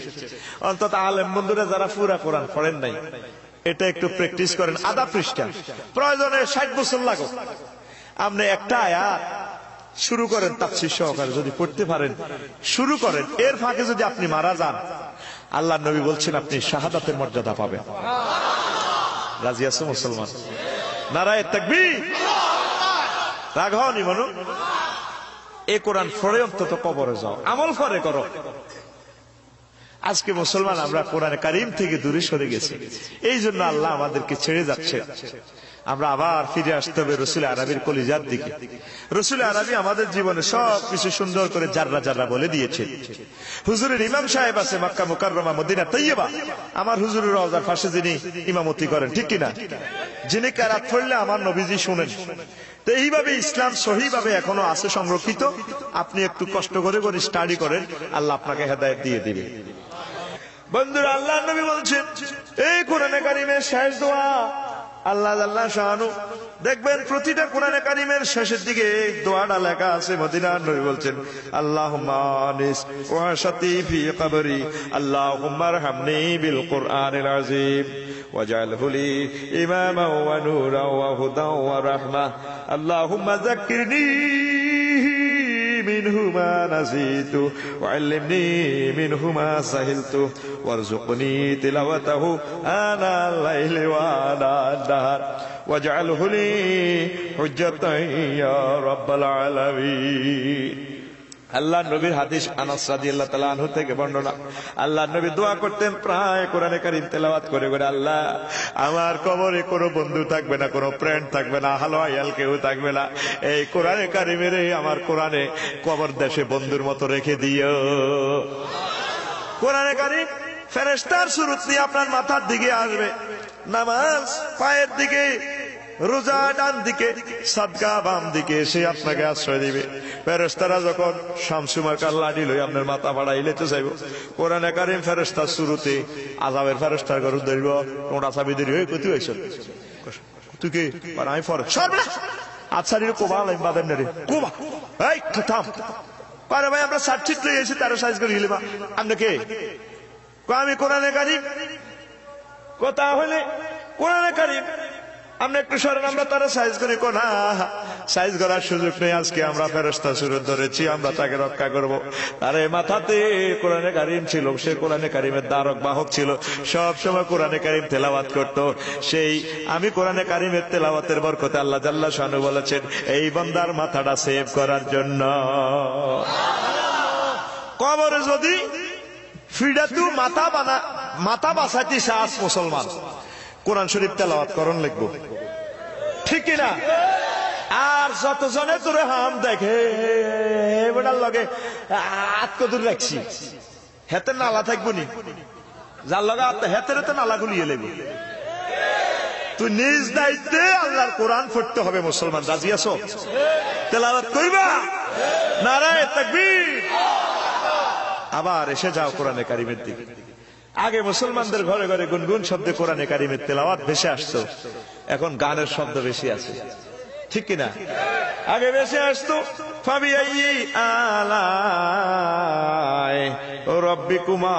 অন্তত আলেম বন্ধুরা যারা পুরা কোরআন পড়েন নাই এটা একটু প্র্যাকটিস করেন। আধা পৃষ্ঠা প্রয়োজনে 60 বছর লাগুক আপনি একটা আয়াত শুরু করেন তাফসীর সহকারে, যদি পড়তে পারেন শুরু করেন। এর ফাঁকে যদি আপনি মারা যান আল্লাহ নবী বলছেন আপনি শাহাদাতের মর্যাদা পাবেন। রাজি আছো মুসলমান? নারায়ে তাকবীর। রাগ হওনি মানু, এ কোরআন পড়ে অন্তত কবরে যাও, আমল করে করো। আজকে মুসলমান আমরা কোরআনে কারিম থেকে দূরে সরে গেছি, এই জন্য আল্লাহ আমাদেরকে ছেড়ে যাচ্ছে। আমরা আবার ফিরে আসতে হবে রসুল আরবির কলিজার দিকে। রসুল আরবি আমাদের জীবনে সব কিছু সুন্দর করে জাররা জাররা বলে দিয়েছে। হুজুরের ইমাম সাহেব আছে মক্কা মুকাররমা মদিনা তৈয়বা, আমার হুজুরের রওজার পাশে যিনি ইমামতি করেন, ঠিক কিনা? যিনি কেরাত পড়লে আমার নবীজি শুনেন। তো এইভাবে ইসলাম সহিভাবে এখনো আছে সংরক্ষিত। আপনি একটু কষ্ট করে করে স্টাডি করেন, আল্লাহ আপনাকে হেদায়েত দিয়ে দিবে। বন্ধুরা, আল্লাহ নবী বলছেন এই কোরআনে কারিমের শেষ দোয়া, আল্লাহ আল্লাহ শাহানু দেখবেন প্রতিটা কোরআনে কারিমের শেষের দিকে দোয়াটা লেখা আছে। মদিনার নবী বলছেন আল্লাহুম্মা আনিস ওয়াশাতি ফি কবরি আল্লাহুম্মা আরহামনি বিল কুরআনিল আযীম ওয়াজআলহু লি ইমামান ওয়া নূরান ওয়া হুদান ওয়া রাহমাহ আল্লাহুম্মা যাক্কিরনি মিনহু মা নাসিতু ওয়াল্লিমনি মিনহু মা সাহিলতু ওয়ারযুকনি তিলাওয়াতাহু আনাল লাইলি ওয়া আনান নাহার ওয়াজআলহু লি হুজ্জাতান ইয়া রাব্বাল আলামিন। আল্লাহ নবীর হাদিস আনাস রাদিয়াল্লাহু তাআলা আনহু থেকে বর্ণনা, আল্লাহ নবী দোয়া করতেন প্রায় কোরআনে কারীম তেলাওয়াত করে করে, আল্লাহ আমার কবরে কোনো বন্ধু থাকবে না, কোনো ফ্রেন্ড থাকবে না, হালো আয়াল কেউ থাকবে না, এই কোরআনে কারীমের আমার কোরআনে কবর দেশে বন্ধুর মতো রেখে দিও। কোরআনে কারীম ফেরেশতার সুরত নিয়ে আপনার মাথার দিকে আসবে, নামাজ পায়ের দিকে, রোজা ডান দিকে, সাদকা বাম দিকে, সে আপনাকে আশ্রয় দিবে। ফেরেশতারা যখন শামসু মার্কার লাঠি লই আপনার মাথা বাড়াইলে তো যাইব, কোরআনে কারীম ফেরেশতার শুরুতে আযাবের ফেরেশতার ঘর ধরব, ওটা চাবি দেরি হয়ে কত হইছ তুই কি আমি ফর সর্বনাশ আচ্ছা রে কোবা লাইন বাদেন রে কোবা এই থাম পারে ভাই, আমরা সার্টিফিকেট লই এসে তার সাইজ করে হিলবা আপনি কে আমি কোরআনে কারীম কথা হইলে কোরআনে কারীম আমরা একটু সরেন, আমরা তারা সাইজ করি কোনা সাইজ করার সুযোগ নেই। আজকে আমরা ফেরেশতা সুরত ধরেছি, আমরা তাকে রক্ষা করব। আরে মাথাতে কোরআনে কারীম ছিল, সে কোরআনে কারীমের দ্বারক বাহক ছিল, সব সময় কোরআনে কারীম তেলাওয়াত করত। সেই আমি কোরআনে কারীমের তেলাওয়াতের বরকতে আল্লাহ জাল্লা শানু বলেছেন এই বান্দার মাথাটা সেভ করার জন্য। কবরে যদি ফিডাতু মাথা বাঁচাইতে চাস মুসলমান, কোরআন শরীফ তেলাওয়াত করন লিখবো, ঠিক কিনা? আর যতজনে তোরে হাম দেখে বেটার লগে আত্মদূর রাখছি, হেতে নালা থাকবো নি, যার লগে হেতের তো নালা গুলিয়ে লেবি। তুই নিজ দায়িত্বে আল্লাহর কোরআন পড়তে হবে। মুসলমান রাজি আছো? তেলাওয়াত করবা? নারায়ে তাকবীর। আবার এসে যাও কোরআনে কারীমের দিকে। আগে মুসলমানদের ঘরে ঘরে গুনগুন শব্দে কোরআনে কারীমের তেলাওয়াত ভেসে আসতো, এখন গানের শব্দ বেশি আছে, ঠিক কিনা? আগে ভেসে আসতো ফাবিআইয়ি আলাই রাব্বিকুমা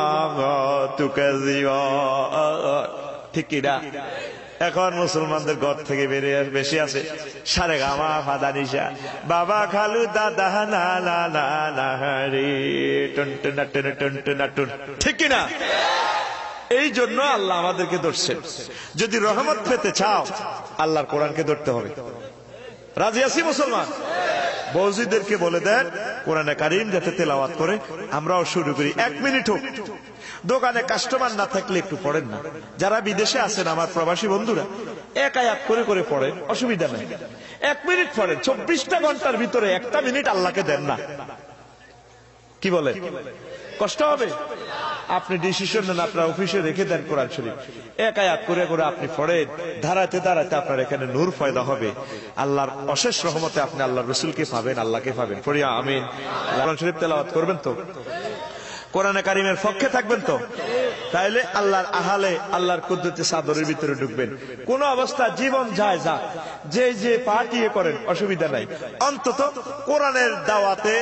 তুকাযিবান, ঠিক কিনা? এখন মুসলমানদের ঘর থেকে বেরিয়ে বেশি আছে সারে গামা ফাদানিশা বাবা খালু দাদা নালা নাহারি টুনটুনা টুন টুনটুনা টুন, ঠিক কিনা? এই জন্য আল্লাহ আমাদেরকে ধরছেন। যদি রহমত পেতে চাও আল্লাহর কোরআনকে ধরতে হবে। রাজি আছি মুসলমান? বৌজিদেরকে বলে দেন কোরআনে কারীম যাতে তেলাওয়াত করে, আমরাও শুরু করি। 1 মিনিট হোক, দোকানে কাস্টমার না থাকলে একটু পড়েন না। যারা বিদেশে আছেন আমার প্রবাসী বন্ধুরা, 1 আয়াত করে করে পড়েন, অসুবিধা নেই। 1 মিনিট পড়েন, 24টা ঘন্টার ভিতরে 1টা মিনিট আল্লাহকে দেন না, কি বলে? কষ্ট হবে? আপনি ডিসিশন নেন, আপনার অফিসে রেখে দেন কোরআন শরীফ, 1 আয়াত করে করে আপনি পড়েন, ধারাতে ধারাতে আপনার এখানে নূর পয়দা হবে। আল্লাহর অশেষ রহমতে আপনি আল্লাহর রাসূলকে পাবেন, আল্লাহকে পাবেন। পড়িয়া আমিন। কোরআন শরীফ তেলাওয়াত করবেন তো? কোরআনে কারীমের পক্ষে থাকবেন তো? তাইলে আল্লাহর আহালে আল্লাহর কুদরতে চাদরের ভিতরে ঢুকবেন। কোন অবস্থা জীবন যায় যা যে পার্টি করেন অসুবিধা নাই, অন্তত কোরআনের দাওয়াতে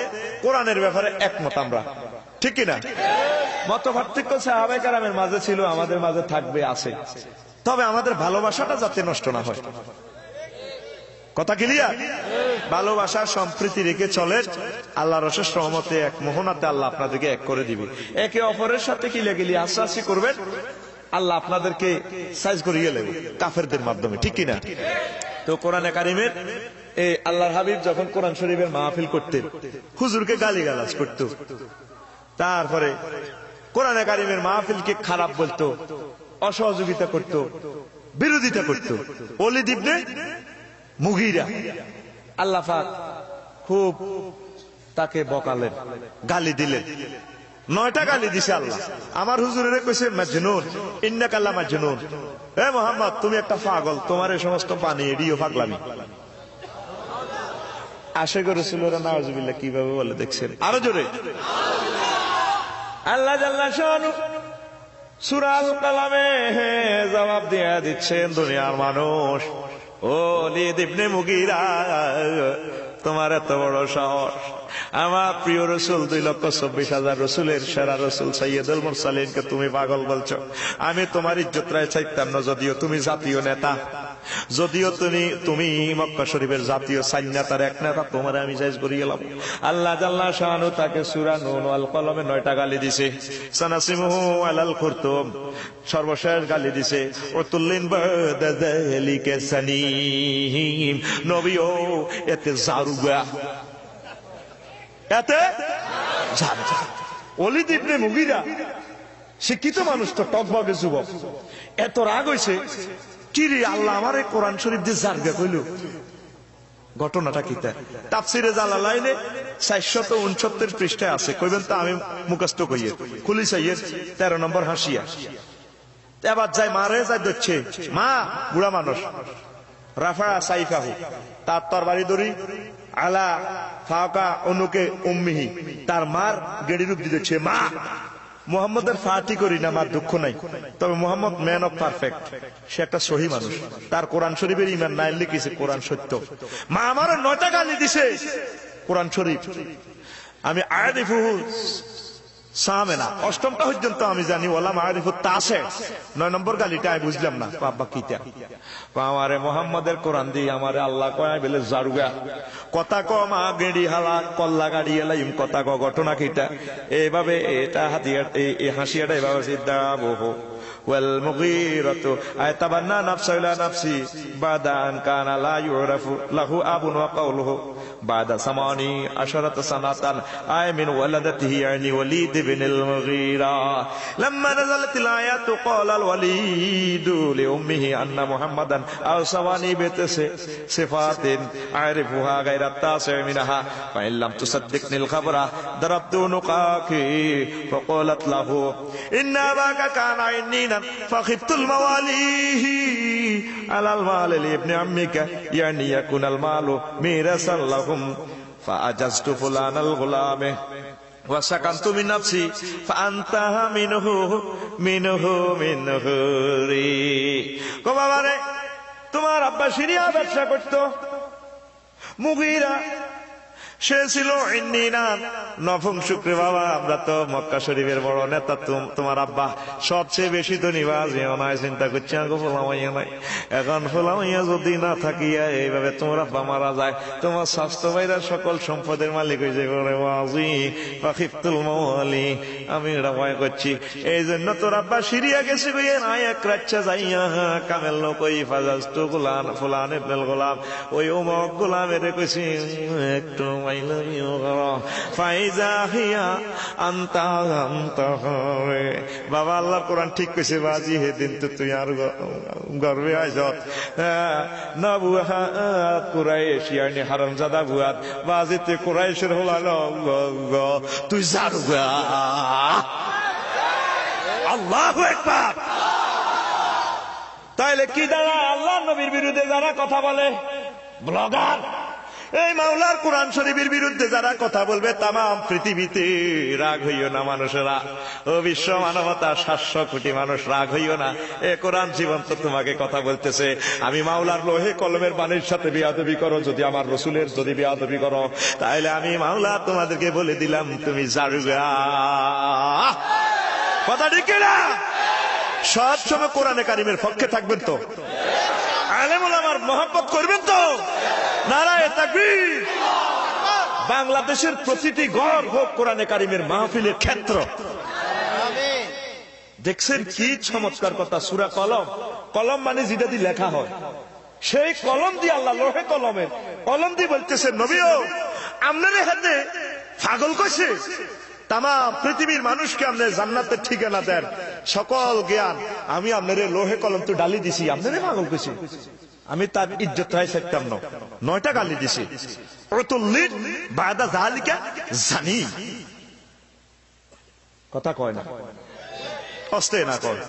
কোরআনের ব্যাপারে একমত আমরা, ঠিক কিনা? মত পার্থক্য সাহাবায়ে কেরামের মাঝে ছিল, আমাদের মাঝে থাকবে, আছে, তবে আমাদের ভালোবাসাটা যাতে নষ্ট না হয়। কথা ক্লিয়ার? ভালোবাসা সম্প্রীতি রেখে চলেন, আল্লাহর অশেষ রহমতে এক মোহনাতে আল্লাহ আপনাদেরকে এক করে দিবে। একে অপরের সাথে কিলাকিলি হাসাহাসি করবেন, আল্লাহ আপনাদেরকে সাইজ করিয়ে নেবে কাফেরদের মাধ্যমে, ঠিক কিনা? তো কোরআনে কারিমের এই আল্লাহর হাবিব যখন কোরআন শরীফের মাহফিল করতেন, হুজুরকে গালিগালাজ করত, তারপরে কোরআনে কারিমের মাহফিলকে খারাপ বলতো, অসহযোগিতা করত, বিরোধিতা করত। ওলীদ ইবনে মুগীরা আল্লাহ পাক খুব তাকে বকালেন, গালি দিলেন, 9টা গালি দিছে আল্লাহ। আমার হুজুরের কইছে মাজনুন, ইন্নাকা লা মাজনুন, হে মুহাম্মদ তুমি একটা পাগল, তোমার এই সমস্ত পানি এডিও পাগলামি। আশিক রাসূলুল্লাহ নাউজুবিল্লাহ কিভাবে বলে দেখছেন? আরো জোরে। আল্লাহ জাল্লা শানু সূরা আল কালামে জবাব দিয়ে দিচ্ছেন, দুনিয়ার মানুষ, ও ওলীদ ইবনে মুগীরা, তোমার এত বড় সাহস, আমার প্রিয় রসুল 2,24,000 রসুলের সেরা রসুল সাইয়্যিদুল মুরসালিনকে তুমি পাগল বলছো? আমি তোমার ইজ্জত রায় চাইতাম না, যদিও তুমি জাতীয় নেতা, যদিও তুমি মক্কা শরীফের জাতীয় সাইন নেতার এক নেতা, তোমার আমি জায়েজ করে গেলাম। আল্লাহ জাল্লা শানু তাকে সূরা নূন ওয়াল কলমে 9টা গালি দিছে। সানাসিমুহু আলাল খুরতুম, সর্বশেষ গালি দিছে উতুল্লিন বাদালিকা সানিম, নবীও এতে জারুগা, এতে জারুগা। ওলীদ ইবনে মুগীরা শিক্ষিত মানুষ তো, টকবগে যুবক, এত রাগ হইছে, কি রে আল্লাহ আমার এই কোরআন শরীফ দিয়ে জারগা কইল। ঘটনাটা কি? তাফসিরে জালালাইনে 469 পৃষ্ঠায় আছে, কইবেন তো আমি মুখস্থ কইয়ে খুলি চাইয়ে 13 নম্বর হাসিয়া। এবার যাই মারে যাই দেখছে, মা বুড়া মানুষ, রাফা সাইফাহু, তার তরবারি দড়ি আলা ফাওকা অনুকে উম্মিহি, তার মার গেড়ি রূপ দিতেছে। মা মুহাম্মদের ফাটি করি না, মার দুঃখ নাই, তবে মুহাম্মদ ম্যান অফ পারফেক্ট, সে একটা সহি মানুষ, তার কোরআন শরীফের ইমান নাই লিখেছে, কোরআন সত্য। মা আমার 9টা গালি দিছে কোরআন শরীফ, আমি আরিফু সামেনা 8টা পর্যন্ত আমি জানি, ওলা মারিফু তাসে 9 নম্বর গালিটা আমি বুঝলাম না। বাবা কিটা আমারে মোহাম্মদের কোরআন দিয়ে আমারে আল্লাহ কয় বলে জারুগা, কথা ক মা গেড়ি হালা কল্লা গাড়ি এলাইম, কথা ক ঘটনা কিটা এইভাবে, এটা হাতিয়ার এই হাসিয়াটা এভাবে সিদ্ধা বহু ওয়াল মুগীরাতু আয়তাবান্না নাফসা ইলা নাফসি বাদা আন কানা লা ইউরাফু লাহু আবুন ওয়া কাউলুহু বাদা সামানি আশরাত সানাতান আয় মিন ওয়ালাদাতিহি আনি ওয়ালিদ ইবনুল মুগীরা লাম্মা নাযালাতিল আয়াতু ক্বালাল ওয়ালিদু লিউম্মিহি আন্না মুহাম্মাদান আওসাওয়ানি বিতাসি সিফাতিন আরিফুহা গায়রা তাসি মিনহা ফা ইল্লাম তুসাদ্দিকনিল খাবরা দারাবতু নুকাকি ফাকালাত লাহু ইন্না বাকা কানা ইন্নিনা ফাখিফতুল মাওয়ালিহি আলাল মাল লিবনি আম্মিকা ইয়ানি ইয়াকুনাল মালু মিরাসাল লাহুম ফাআজাজতু ফুলানাল গুলামে ওয়াসাকানতু মিন নাফসি ফাআনতা মিনহু রি। কো বাবা রে, তোমার আব্বা সিরিয়া ব্যবসা করতো, মুগীরা সে ছিল ইন্নিনা নপুংসুক। বাবা আমরা তো মক্কা শরীফের বড় নেতা, তোমার আব্বা সবচেয়ে বেশি তো নিবাস নাই, চিন্তা করছি আগে ফোলামাইয়া নাই, এখন ফোলামাইয়া যদি না থাকিয়া এইভাবে তোমার আব্বা মারা যায়, তোমার স্বাস্থ্য ভাইরা সকল সম্পদের মালিক হয়ে যাবে। পাখিফতুল মাওয়ালি, আমি এটা ভয় করছি, এই জন্য তোর আব্বা সিরিয়া গেছে কইয়া নাই এক রাচ্চা যাইয়া কামেল লোক ওই ফাজাজতু গুলাম ফুলান ইবনুল গোলাম, ওই অমুক গোলামের কইছি একটু বাবা আল্লাহ কোরআন ঠিক কইছে, বাজি হে দিন তো তুই আর গর্বে আইস না বুয়া কুরাইশ ইয়ানি হারামজাদা বুয়াত বাজি তুই কুরাইশের হলাল তুই জারুগা। আল্লাহু আকবার। তাইলে কি দ্বারা আল্লাহ নবীর বিরুদ্ধে যারা কথা বলে, ব্লগার, এই মাওলার কোরআন শরীফের বিরুদ্ধে যারা কথা বলবে, তাম পৃথিবীতে রাগ হইও না মানুষেরা, ও বিশ্ব মানবতা 700 কোটি মানুষ রাগ হইও না, এ কোরআন জীবন্ত তোমাকে কথা বলতেছে। আমি মাওলার লোহে কলমের বাণীর সাথে বেয়াদবি করো, যদি আমার রসুলের যদি বেয়াদবি করো, তাহলে আমি মাওলা তোমাদেরকে বলে দিলাম তুমি জারুগা। কথা ঠিক না? সব সময় কোরআনে কারিমের পক্ষে থাকবেন তো? আলেম ওলামার মহব্বত করবেন তো? নারায়ে তাকবীর। বাংলাদেশের প্রতিটি ঘর হোক কোরআনে কারিমের মাহফিলের ক্ষেত্র। দেখছেন কি চমৎকার কথা। সূরা কলম, কলম মানে যেটা দিয়ে লেখা হয়, সেই কলম দিয়ে আল্লাহ লোহে কলমের কলম দিয়ে বলতেছে, নবীও আপনার হাতে পাগল কইছে, তাম পৃথিবীর মানুষকে আপনি জান্নাতের ঠিকানা দেন, সকল জ্ঞান আমি আপনার লোহে কলম তো ডালি দিছি, আপনার পাগল কইছে। আমি তার ইজ্জত রায় থাকতাম না, 9টা গালি দিছি। বাদা যালিকা জানি, কথা কয় না, হস্তে না কয়,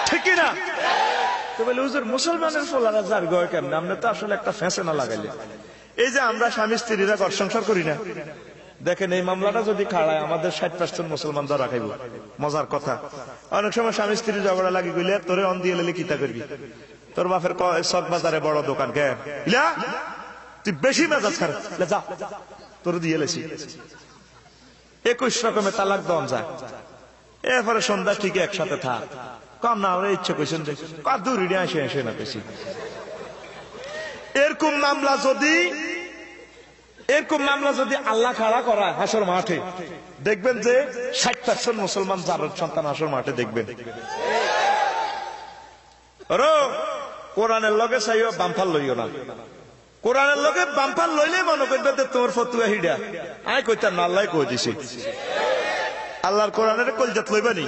ঠিক না? তো বলে হুজুর মুসলমানের ফলারা যার গয় কেমন, আপনি তো আসলে একটা ফ্যাশনা লাগাইলে। এই যে আমরা স্বামী স্ত্রীরা ঘর সংসার করি না, দেখেন এই মামলাটা যদি খাড়ায় আমাদের 60% মুসলমান দ্বারা খাইব। মজার কথা, অনেক সময় স্বামী স্ত্রী ঝগড়া লাগি গইলে তোরে অন দিয়ে লেলে কিতা করবি, তোর বাপের চক বাজারে বড় দোকান কে, তুই বেশি মেজাজ খারাপ, যা তোর দিয়ে লেছি। 21 রকমের তালাক দম যায়। এরপরে সন্ধ্যা ঠিক একসাথে থাক, কম না ওরা ইচ্ছে কইছেন যে দূর আসে আসে না পেছি। এরকম মামলা যদি আল্লাহ খাড়া করা হাসর মাঠে, দেখবেন যে 60% মুসলমান জারদ সন্তান হাসর মাঠে দেখবেন। কোরআনের লগে চাইও বাম্পার লইও না, কোরআনের লগে বাম্পার লইলে মনে করবে তোমার ফতুয়া হিডা, আয় কইতাম না, আল্লাহ কই দিছি। আল্লাহর কোরআনের কলজাত লইবানি।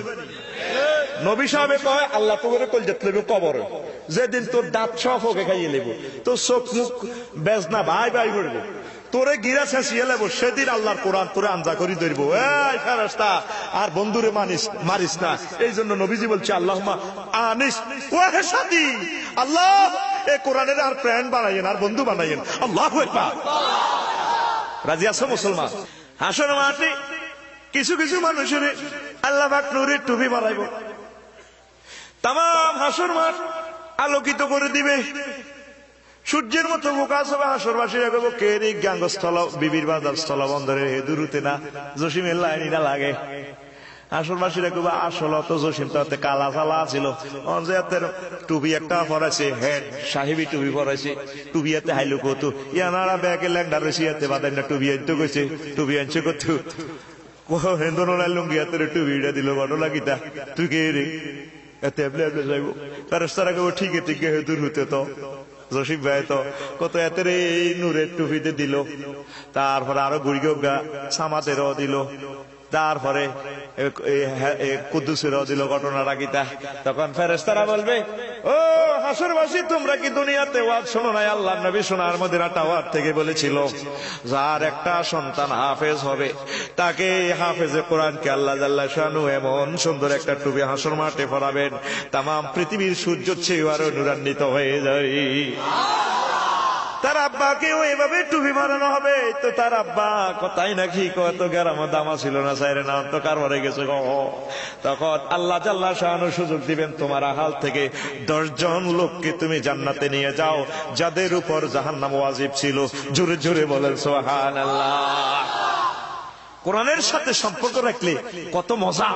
নবী সাহেবে কয় আল্লাহ তোরে কলজাত লইব কবরে, যেদিন তোর দাঁত সব হোকে খাইয়ে লেব, তোর চোখ মুখ বেজনা ভাই ভাই করবো, তোরে গিরা শেষিয়ে লেব, সেদিন আল্লাহর কোরআন তোরে আঞ্জা করি ধরবো। এই ফেরেশতা আর বন্ধুরে মারিস না। এই জন্য নবীজি বলছে আল্লাহুম্মা আনিস ওয়া সাদি, আল্লাহ এই কোরআনের আর ফ্রেন্ড বানাইয়েন, আর বন্ধু বানাইয়েন। আল্লাহু আকবার। রাজি আছো মুসলমান? হাসর মাঠে কিছু কিছু মানুষের আল্লাহ পাক নূরের টুপি মারাইব, তাম হাসর মাঠ আলোকিত করে দিবে, সূর্যের মতো প্রকাশ হবে। হাসরবাসীরা কইব কে রে গাঙ্গস্থল বিবির বাজার স্থল বন্দরে হে দূরতে না জসিমের লাইনি না লাগে। হাসরবাসীরা কইব আসল তো জসিম তাতে কালা ফালা ছিল, অঞ্জয়াতের টুপি একটা পরাইছে, হেড সাহেবী টুপি পরাইছে, টুপি এতে হাইলো কত ইয়ানারা ব্যাগে ল্যাংডা রয়েছে, এতে বাদাই না টুপি আনতে কইছে, টুপি আনছে কত হেন্দন লুঙ্গি হাতের টুপিটা দিল, ঘটনা কিতা তুই কে রে এতে এবলে এবলে যাইব। ফেরেশতারা কইব ঠিক ঠিক হে দূর হতে তো জসিম ভাই তো কত এতের এই নূরের টুপিতে দিল, তারপরে আরো গুড়ি গা সামাতেরও দিল, তারপরে কুদ্দুসেরও দিল। ঘটনাটা কিতা? তখন ফেরেশতারা বলবে ও হাসরবাসী তোমরা কি দুনিয়াতে ওয়াজ শোনো নাই? আল্লাহর নবী সোনার মদিনা টাওয়ার থেকে বলেছিল যার একটা সন্তান হাফেজ হবে তাকে হাফেজে কোরআনকে আল্লাহ জাল্লা শানু এমন সুন্দর একটা টুপি হাসর মাঠে পরাবেন তাম পৃথিবীর সূর্য চেয়ে আরো নূরান্বিত হয়ে যায়। তার আব্বাকেও এভাবে টুপি মারানো হবে। তো তার আব্বা কথাই নাকি কত গ্রাম দামা ছিল না, সাইরে না তো কারবারে গেছে। তখন আল্লাহ জাল্লা শানু সুযোগ দিবেন তোমার আহাল থেকে 10 জন লোককে তুমি জান্নাতে নিয়ে যাও যাদের উপর জাহান্নাম ওয়াজিব ছিল। জোরে জোরে বলেন সুবহানাল্লাহ। কোরআনের সাথে সম্পর্ক রাখলে কত মজা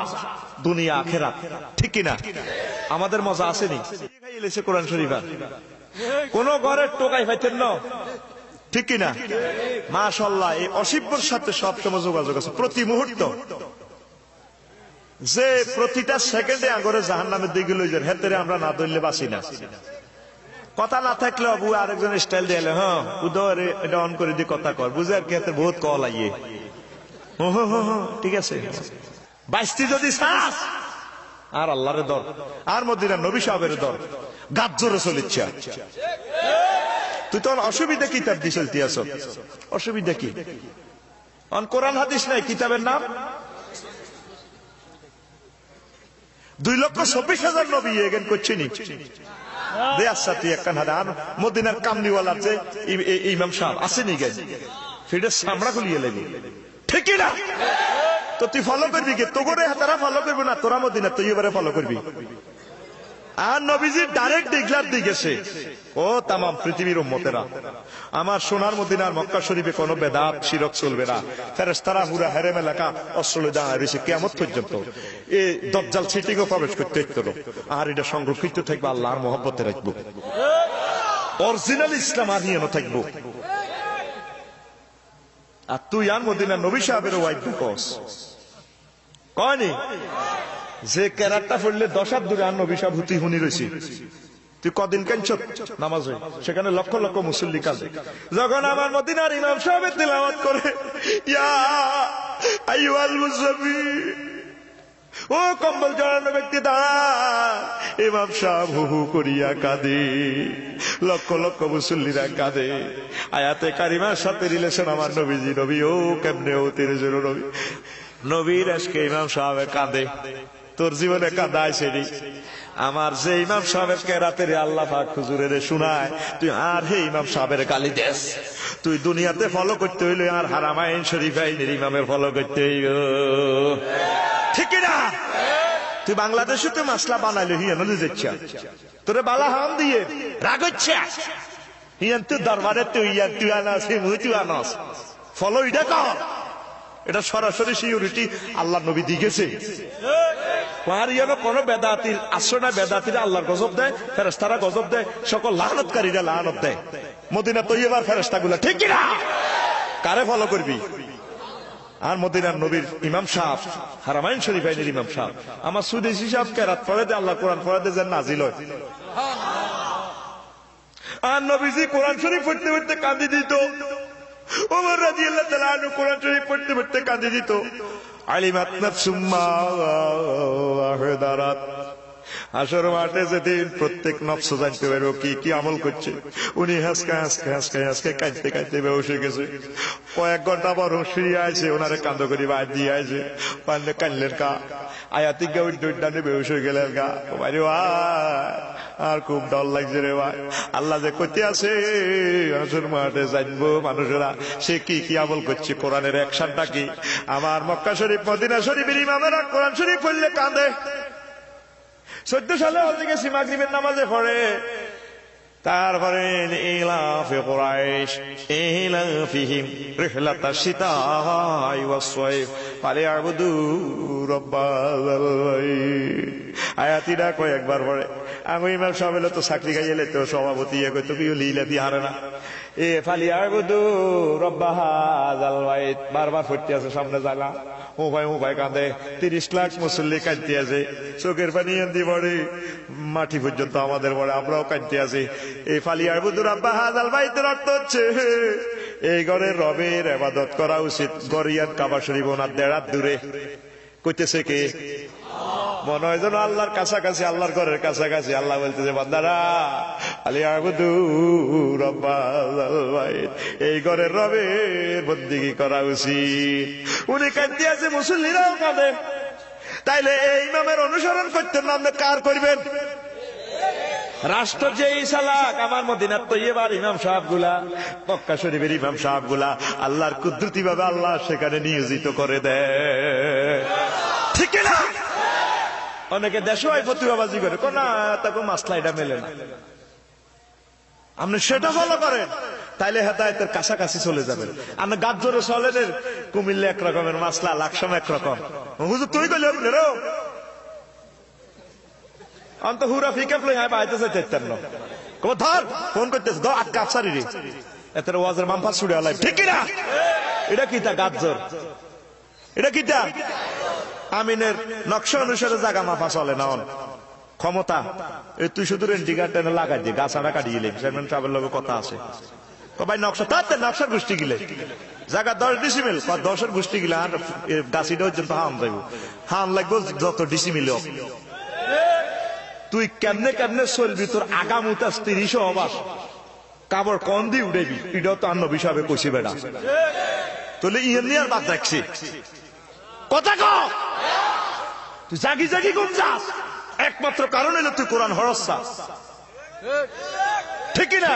দুনিয়া আখিরাত, ঠিক কিনা? আমাদের মজা আসেনি? খাইলেছে কোরআন শরীফ, কোন ঘরের টোকাই পাইতেন না, ঠিক কিনা? মাশাআল্লাহ এই অসিব্বর সাথে সবসময় যোগাযোগ আছে প্রতি মুহূর্ত, যে প্রতিটা সেকেন্ডে আগরে জাহান্নামের দিকে লই যায়, হেতেরে আমরা না ধরলে বাঁচি না। কথা না থাকলে অবু আরেকজন স্টাইল দিলে হ্যাঁ উদয় এটা অন করে দিয়ে কথা কর, বুঝে আর কি হাতে বহুত কল আইয়ে ঠিক আছে। বাইশটি যদি শ্বাস আর আল্লাহর দর আর মদিনার নবী সাহেবের দর গাছ জোরে চলিচ্ছে, তুই তো অসুবিধা কিতাব দিয়ে চলতে আস, অসুবিধা কি? কোরআন হাদিস নাই, কিতাবের নাম 2,24,000 নবী এগেন করছে নি দে। আচ্ছা তুই একখান হাতে আর মদিনার কামনিওয়ালার যে ইমাম সাহেব আসেনি গে সেটা সামড়া খুলিয়ে লাগবে, ঠিক না? তো তুই ফলো করবি কে? তো করে তারা ফলো করবি না, তোরা মদিনা তুই এবারে ফলো করবি। আর নবীজি ডাইরেক্ট ডিক্লার দিয়ে গেছে ও তাম পৃথিবীর উম্মতেরা আমার সোনার মদিনার মক্কা শরীফে কোনো বেদাত শিরক চলবে না। ফেরেশতারা পুরা হেরেম এলাকা অস্ত্র দাঁড়ায় রয়েছে কিয়ামত পর্যন্ত। এই দজ্জাল সিটিকেও প্রবেশ করতে হইতো আর এটা সংরক্ষিত থাকবে আল্লাহর মহব্বতে রাখবো। অরিজিনাল ইসলাম আনিয়ে থাকবো। আর তুই আর মদিনা নবী সাহেবের ওয়াইফ কস কয়নি যে কেরাতটা পড়লে 10 হাত দূরে আর নবী সাহেব হুতি হুনি রয়েছি। তুই কদিন কাঁদছ নামাজ হয়, সেখানে লক্ষ লক্ষ মুসল্লি কাঁদে। যখন আমার মদিনার ইমাম সাহেব তিলাওয়াত করে ইয়া আইয়ুহাল মুযাম্মিল, ও কম্বল জড়ানো ব্যক্তি দাঁড়া, ইমাম সাহেব হু হু করিয়া কাঁদে, লক্ষ লক্ষ মুসল্লিরা কাঁদে। আয়াতে কারিমার সাথে রিলেশন আমার নবীজি, নবী ও কেমনে ও তেরে জোর নবী, নবীর আজকে ইমাম সাহেব কাঁদে। তোর জীবনে কাঁদা আইসেনি? আমার যে ইমাম সাহেবকে রাতের আল্লাহ পাক হুজুরের শোনায়, তুই আর হে ইমাম সাহেবের গালি দেস। তুই দুনিয়াতে ফলো করতে হইলে আর হারামাইন শরীফ আইনের ইমামের ফলো করতে হইব, ঠিক না? তুই বাংলাদেশে তো মাসলা বানাইলো হিয়ান যাচ্ছা, তোরে বালা হাম দিয়ে রাগ হচ্ছে হিয়ান, তুই দরবারে তুই ইয়ান তুই আনাস তুই আনাস, ফলো এটা কর। এটা সরাসরি সিউরিটি আল্লাহ নবী দিয়েছে। কোন বেদাতির আশ্রয় নাই, বেদাতিরা আল্লাহর গজব দেয়, ফেরেশতারা গজব দেয়, সকল লানত দেয়। মদিনা তৈয়বার ফেরেশতা গুলা, ঠিক না? কারে ফলো করবি? আর মদিনার নবীর ইমাম সাহেব, হারামাইন শরীফ আইনের ইমাম সাহেব, আমার সুদেশী সাহেব কেরাত পড়ে দে, আল্লাহ কোরআন পড়ে দে, যেন নাজিল হয়। আর নবীজি কোরআন শরীফ পড়তে পড়তে কাঁদি দিত, ওমর রাদিয়াল্লাহু তাআলা আনহু কোরআন শরীফ পড়তে পড়তে কাঁদি দিত। আলিমাত নাফসুম মা আহদারাত, হাসর মাঠে যেদিন প্রত্যেক নফস জানতে পারবে কি কি আমল করছে। উনি হাসকে কাঁদতে কাঁদতে বেহুশ হয়ে গেছে। কয়েক ঘন্টা পর ফিরিয়ে আছে, ওনারে কান্দ করি বাইর দিয়ে আছে, পারলে কানলেন কা আয়াতি গা উদ্যানে বেহুশ হয়ে গেলেন গা। ভাই আর খুব ডর লাগছে রে ভাই, আল্লাহ যে করতে আছে হাসর মাঠে জানবো মানুষেরা সে কি কি আমল করছে, কোরআনের অ্যাকশনটা কি। আমার মক্কা শরীফ মদিনা শরীফের ইমামেরা কোরআন শরীফ পড়লে কাঁদে। 14 সালে হতে গেছি, মাগরিবের নামাজে পড়ে। তারপরে ইলাফি কুরাইশ ইলাফিহিম রিহলাতাশ শিতাই ওয়াস সাইফ ফালিয়াবুদু রাব্বাল বাইত। আয়াতিটা কয়েকবার পড়ে। আমি ইমাম সাহেব তো চাকরি খাইলে তো সভাপতি কইতো কি লীলা দি হারে না, এ ফালিয়াবুদু রাব্বাল বাইত বারবার পড়তে আছে, সামনে যায় না, উপায় কাঁদে। 30 লাখ মুসল্লি কাঁদতে আছে, চোখের পানি এন্দি পড়ে, মাটি পর্যন্ত আমাদের পড়ে, আমরাও কাঁদতে আছি। এই ফালিয়াবুদু রাব্বাল বাইতের অর্থ হচ্ছে এই ঘরের রবের ইবাদত করা উচিত। গরিয়ান কাবা শরীফ ওনার 1.5 হাত দূরে, কইতেছে কে? মনে হয় যেন আল্লাহর কাছাকাছি, আল্লাহর ঘরের কাছাকাছি। আল্লাহ বলতেছে বান্দারা ফালিয়াবুদু রাব্বাল বাইত, এই ঘরের রবের বন্দেগী করা উচিত। উনি কাঁদতে আছে, মুসল্লিরাও কাঁদে। তাইলে এই ইমামের অনুসরণ করতে না, আপনি কার করবেন? রাষ্ট্র যে চালাক, আমার মদিনার তৈয়বার ইমাম সাহেব গুলা, মক্কা শরীফের ইমাম সাহেব গুলা আল্লাহর কুদরতি ভাবে আল্লাহ সেখানে নিয়োজিত করে দেয়, ঠিক না? অনেকে দেশে হয় ফতুয়াবাজি করে, না তাকে মাসলা এটা মেলে না। আপনি সেটা ফলো করেন, তাইলে হেদায়েতের কাছাকাছি চলে যাবেন। আপনি গাছ জোরে চলেন, কুমিল্লা একরকমের মাসলা, লাকসাম একরকম। হুজুর তুই কইলে রে অন্ত হুরা ফিকে ফ্লাই হয় বাইতে যাইতেন না, কো ধর ফোন করতেছ দ আটকা আফসারি রে, এতের ওয়াজের মামফা ছুড়ে আলাই, ঠিক না? এটা কিটা গাছ জোর, এটা কিটা? আমিনের নকশা অনুসারে জায়গা মাফা চলে না, ক্ষমতা তুই শুধু রেন্টিগার টেনে লাগাই দিয়ে গাছ আড়া কাটিয়ে গেলে চেয়ারম্যান সাহেবের লগে কথা আছে। ভাই নকশা তাতে নকশার গোষ্ঠী গিলে জায়গা 10 ডিসিমিল, 10-এর গোষ্ঠী গিলে আর গাছিটা পর্যন্ত হান যাইব, হান লাগবো যত ডিসিমিল হোক। তুই কেমনে কেমনে চলবি, তোর আগামুতা 30 অবাস কাবর কন দিয়ে উঠেবি, এটাও তো অন্য বিষয়ে কইছি বেড়া। তাহলে ইয়ে নিয়ে আর বাদ রাখছি কথা কও, তুই জাগি জাগি কম যাস, একমাত্র কারণ হলো তুই কোরআন হরসা, ঠিক না?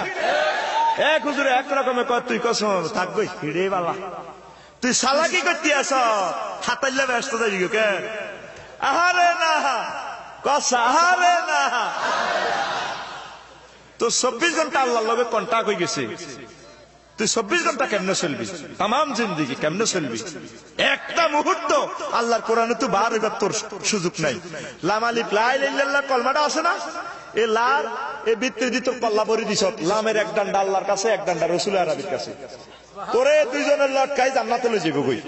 এক হুজুরে একরকমে কর, তুই কসম থাকবি হিড়ে বালা, তুই সালাকি করতে আস হাতাইলে ব্যস্ত যাই কে? আহারে না কসা, আহারে না, তো 24 ঘন্টা আল্লাহর লগে কন্টাক্ট হয়ে গেছে। তুই 24 ঘন্টা কেমনে চলবি, তামাম জিন্দেগি কেমনে চলবি? একটা মুহূর্ত আল্লাহর কোরআনে তো বার হইবার তোর সুযোগ নাই। লাম আলিফ লা ইলাহা ইল্লাল্লাহ কলমাটা আছে না, এ লার এ ভিতরে দি তোর পাল্লা ভরে দিছ। লামের এক ডান্ডা আল্লাহর কাছে, এক ডান্ডা রাসূল আরবির কাছে। তোরে দুইজনের লটকাই জান্নাতে লই যাবে কই?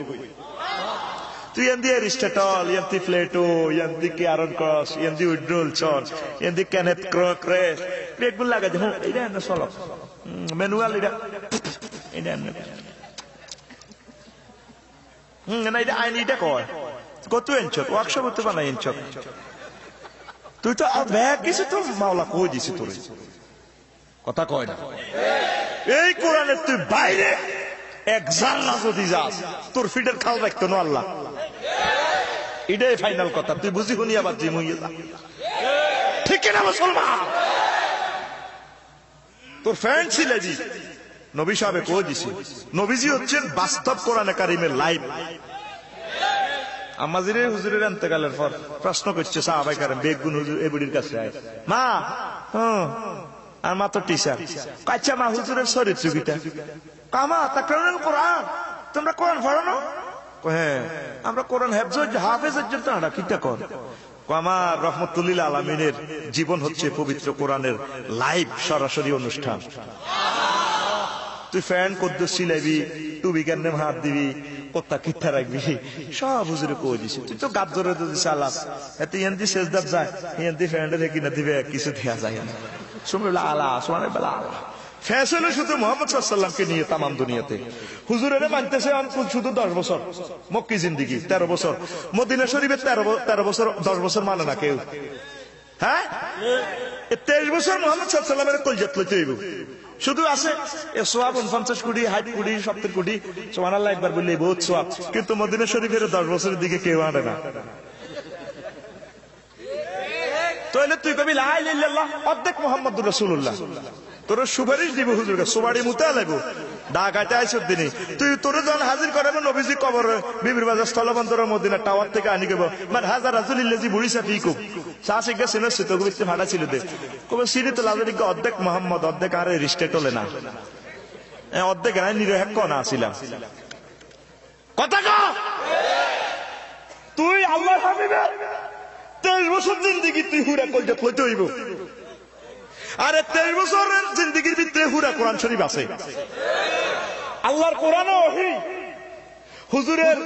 তুই এন্দি এরিস্টটল, এন্দি প্লেটো, এন্দি ক্যারন ক্রস, এন্দি উইড্রোল চর্চ, এন্দি কেনেথ ক্রেস এগুলো লাগাই দেখো। এটা না চলো ম্যানুয়াল, এটা এটা না, এটা আইন, এটা কয় কত এনচক ওয়ার্কশপ হতে বানাই এনচক। তুই তো ব্যাগ কিছু তো মাওলা কই দিছি তোরে, কথা কয় না। এই কোরআনের তুই বাইরে এক জাল্লা যদি যাস, তোর ফিডের খাল রাখতো না আল্লাহ। এটাই ফাইনাল কথা। তুই বুঝি শুনি আবার জিম হইয়ে যা, ঠিক না মুসলমান? তোর ফ্যান ছিলে জি নবী সাহেব কই দিছি। নবীজি হচ্ছেন বাস্তব কোরআনে কারিমের লাইভ। আমাজিরে হুজুরের ইন্তেকালের পর প্রশ্ন করছে সাহাবায়ে কেরাম, বেগুন হুজুর এ বুড়ির কাছে আয়, মা আর মা তো টিচার, আচ্ছা মা হুজুরের চরিত্র কিটা? কামা তাকরারুল কোরআন, তোমরা কোরআন পড়ো না? হ্যাঁ আমরা কোরআন হাফেজের জন্য না, কিটা কর? আমার রহমতুল্লিল আলামিনের জীবন হচ্ছে পবিত্র কোরআনের লাইভ সরাসরি অনুষ্ঠান। তুই ফ্যান কদ্দু সিলাইবি, টুবি কেন হাত দিবি, কোথা কিঠা রাখবি, সব হুজুরে কই দিছি। তুই তো গাদ ধরে যদি চালাস, এত ইয়ান্দি শেষদার যায়, ইয়ান্দি ফ্যান্ডে দেখি না দিবে, কিছু দেয়া যায় না। শুনবে আলা শোনে বেলা আলা ফ্যাশন শুধু মোহাম্মদ সাল্লাল্লাহু নিয়ে তামাম দুনিয়াতে। হুজুরের মানতেছে শুধু 10 বছর, মক্কি জিন্দেগি 13 বছর, মদিনা শরীফে 13 বছর 10 বছর মানে না কেউ। হ্যাঁ 23 বছর মোহাম্মদ সাল্লাল্লাহু কলজাত লইতে হইব। শুধু আছে এ সোয়াব 49 কোটি, 60 কোটি, 70 কোটি, সুবহানাল্লাহ একবার বললেই বহুত সোয়াব। কিন্তু মদিনা শরীফের 10 বছরের দিকে কেউ আনে না। তাহলে তুই কবি লা ইলাহা ইল্লাল্লাহ অর্ধেক মুহাম্মদুর রাসূলুল্লাহ, তোর সুপারিশ দিব হুজুরকে, সোবাড়ি মুতে লাগবো ঢাকাতে আইসর দিনে। তুই তোর যখন হাজির করাবো নবীজি কবর বিবির বাজার স্থলবন্দর মদিনা টাওয়ার থেকে আনি গেব, মানে হাজার রাজুলিল্লাজি বুড়ি সাথী কুব চা শিখে সিনে সে তোকে বিচ্ছে ভাড়া ছিল দে কবে সিনে তো লাজরিকে অর্ধেক মোহাম্মদ অর্ধেক আরে রিস্টেট হলে না, অর্ধেক নাই নিরহেক কনা আসিলাম। কথা ক তুই আল্লাহ হাবিবের 23 বছর জিন্দেগি তুই হুরা কলজাত লইতে হইব। আরে 23 বছরের জিন্দেগির ভিতরে হুরা কোরআন শরীফ আছে। আল্লাহর কোরআনও ওহী, হুজুরের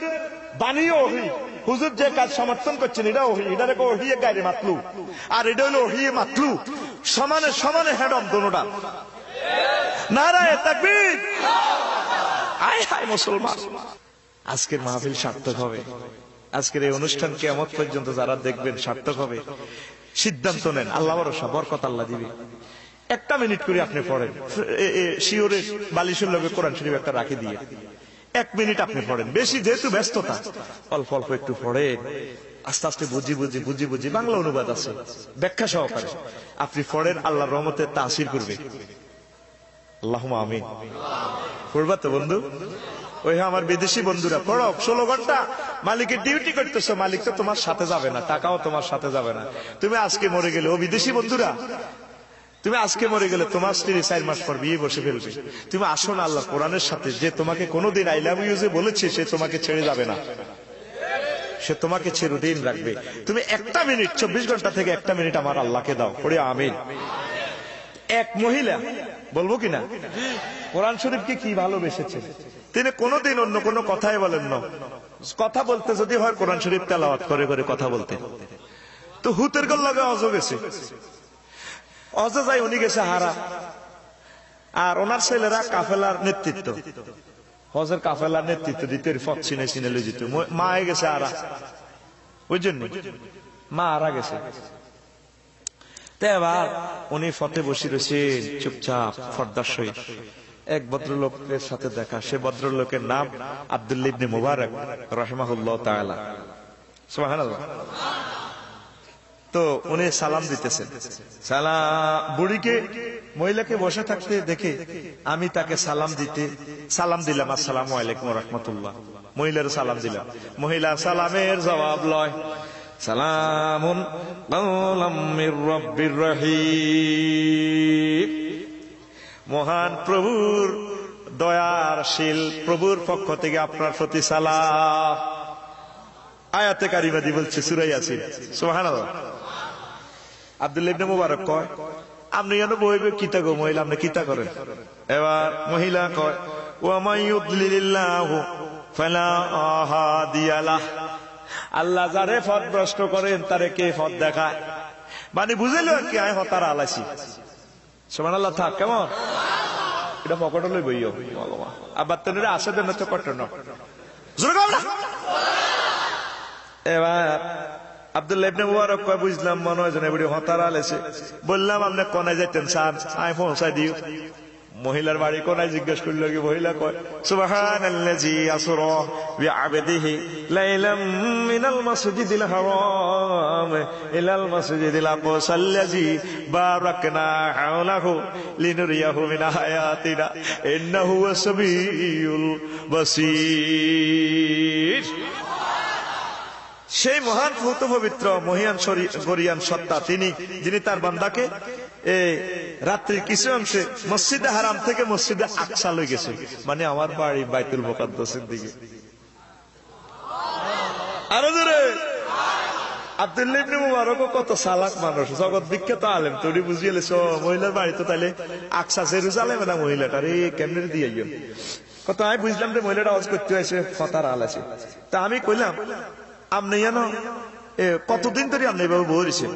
বাণীও ওহী। হুজুর যে কাজ সমর্থন করছেন এটা ওহী, এটা রেখে ওহী গায়রে মাতলু, আর এটা হলো ওহী মাতলু, সমানে সমানে হেড অফ দোনোটা। নারায়ে তাকবীর। আয় হায় মুসলমান, আজকের মাহফিল সার্থক হবে। আজকের এই অনুষ্ঠান কিয়ামত পর্যন্ত যারা দেখবেন সার্থক হবে। সিদ্ধান্ত নেন, আল্লাহ ভরসা, বরকত আল্লাহ দিবে। একটা মিনিট করে আপনি পড়েন, শিওরে বালিশের লগে কোরআন শরীফ একটা রাখি দিয়ে 1 মিনিট আপনি পড়েন। বেশি যেহেতু ব্যস্ততা, অল্প অল্প একটু পড়েন, আস্তে আস্তে বুঝি বুঝি বাংলা অনুবাদ আছে ব্যাখ্যা সহকারে আপনি পড়েন। আল্লাহর রহমতে তাসির করবে। আল্লাহুম্মা আমিন। পড়বা তো বন্ধু? ওই আমার বিদেশি বন্ধুরা পড়ো, 16 ঘন্টা মালিকের ডিউটি করতেছো, মালিক তো তোমার সাথে যাবে না, টাকাও তোমার সাথে যাবে না। তুমি আজকে মরে গেলে, ও বিদেশি বন্ধুরা তুমি আজকে মরে গেলে তোমার স্ত্রী 4 মাস পর বিয়ে বসে ফেলবে। তুমি আসো না আল্লাহ কোরআনের সাথে, যে তোমাকে কোনোদিন আই লাভ ইউ যে বলেছে সে তোমাকে ছেড়ে যাবে না, সে তোমাকে চিরদিন রাখবে। তুমি 1 মিনিট 24 ঘন্টা থেকে 1 মিনিট আমার আল্লাহকে দাও, পড়ে আমিন। এক মহিলা বলবো কিনা কোরআন শরীফকে কি ভালোবেসেছে, তিনি কোনোদিন অন্য কোনো কথাই বলেন না। কথা বলতে যদি হয় কোরআন শরীফ তেলাওয়াত করে করে কথা বলতে। তো হুতের গল্লাগে অজ গেছে, অজ যাই উনি গেছে হারা, আর ওনার ছেলেরা কাফেলার নেতৃত্ব, হজের কাফেলার নেতৃত্ব দিতে পথ চিনে চিনে লই যেত। মা গেছে আরা, ওই জন্য মা আরা গেছে। এবার উনি ফতে বসে রয়েছেন চুপচাপ ফর্দার সহিত। এক ভদ্রলোকের সাথে দেখা, সে ভদ্রলোকের নাম আব্দুল্লাহ ইবনে মুবারক রাহিমাহুল্লাহ তাআলা, সুবহানাল্লাহ। তো উনি সালাম দিতেছেন, সালাম বুড়িকে মহিলাকে বসে থাকতে দেখে আমি তাকে সালাম দিলাম, আসসালামু আলাইকুম ওয়া রাহমাতুল্লাহ। মহিলার সালাম দিলাম, মহিলা সালামের জবাব লয়, সালামুন কাওলাম মির রাব্বির রহিম। মহান প্রভুর দয়াশীল প্রভুর পক্ষ থেকে আপনার প্রতি সালাম। আয়াতে কারিমা দি বলছে সূরা ইয়াসিন। সুবহানাল্লাহ। আব্দুল্লাহ ইবনে মুবারক কয়, আপনি যেন বইবে কিতা গো মহিলা, আপনি কিতা করেন? এবার মহিলা কয়, ওয়া মাইয়ুদলিলিল্লাহু ফালা হাদিয়া লাহ, আল্লাহ যারে পথভ্রষ্ট করেন তারে কে পথ দেখায়। মানে বুঝাইলো আর কি, আয় হতারা আলাইছি। সুবহানাল্লাহ। থাক কেমন এটা পকেটে লই বইও আবার তেনরে আসে দেন তো কষ্ট না। এবার আব্দুল্লাহ ইবনে মুবারক কয়, বুঝলাম মনে হয় যেন এবারে হতারা আলাইছে। বললাম আপনি কোনায় যাইতেন স্যার, আয় পৌঁছাই দিও। মহিলার বাড়ি কোনায় জিজ্ঞেস করলো কি, মহিলা কয়, সুবহানাল্লাযী আসরা বিআবদিহি লাইলাম মিনাল মাসজিদিল হারাম ইলাল মাসজিদিল আকসাল্লাযী বারাকনা হাওলাহু লিনুরিয়াহু মিন আয়াতিনা ইন্নাহু ওয়াস-সামিউল বাসীর। সেই মহান ভূত পবিত্র মহিয়ান গরিয়ান সত্তা তিনি, যিনি তার বান্দাকে রাত্রির কিছু অংশে মসজিদে হারাম থেকে মসজিদে আকসা লই গেছে, মানে আমার বাড়ি বাইতুল মুকাদ্দাসের দিকে। আরো জোরে। আব্দুল্লাহ ইবনে মুবারক কত চালাক মানুষ, জগৎ বিখ্যাত আলেম, তুই বুঝিয়ে লেছো মহিলার বাড়ি তো তাইলে আকসা জেরুজালেমে না মহিলাটার কেমনে দিয়ে কত। আমি বুঝলাম যে মহিলাটা আওয়াজ করতে হয়েছে ফতার আল আছে। তা আমি কইলাম আপনি জানো কতদিন ধরে আপনি এভাবে বলেছেন?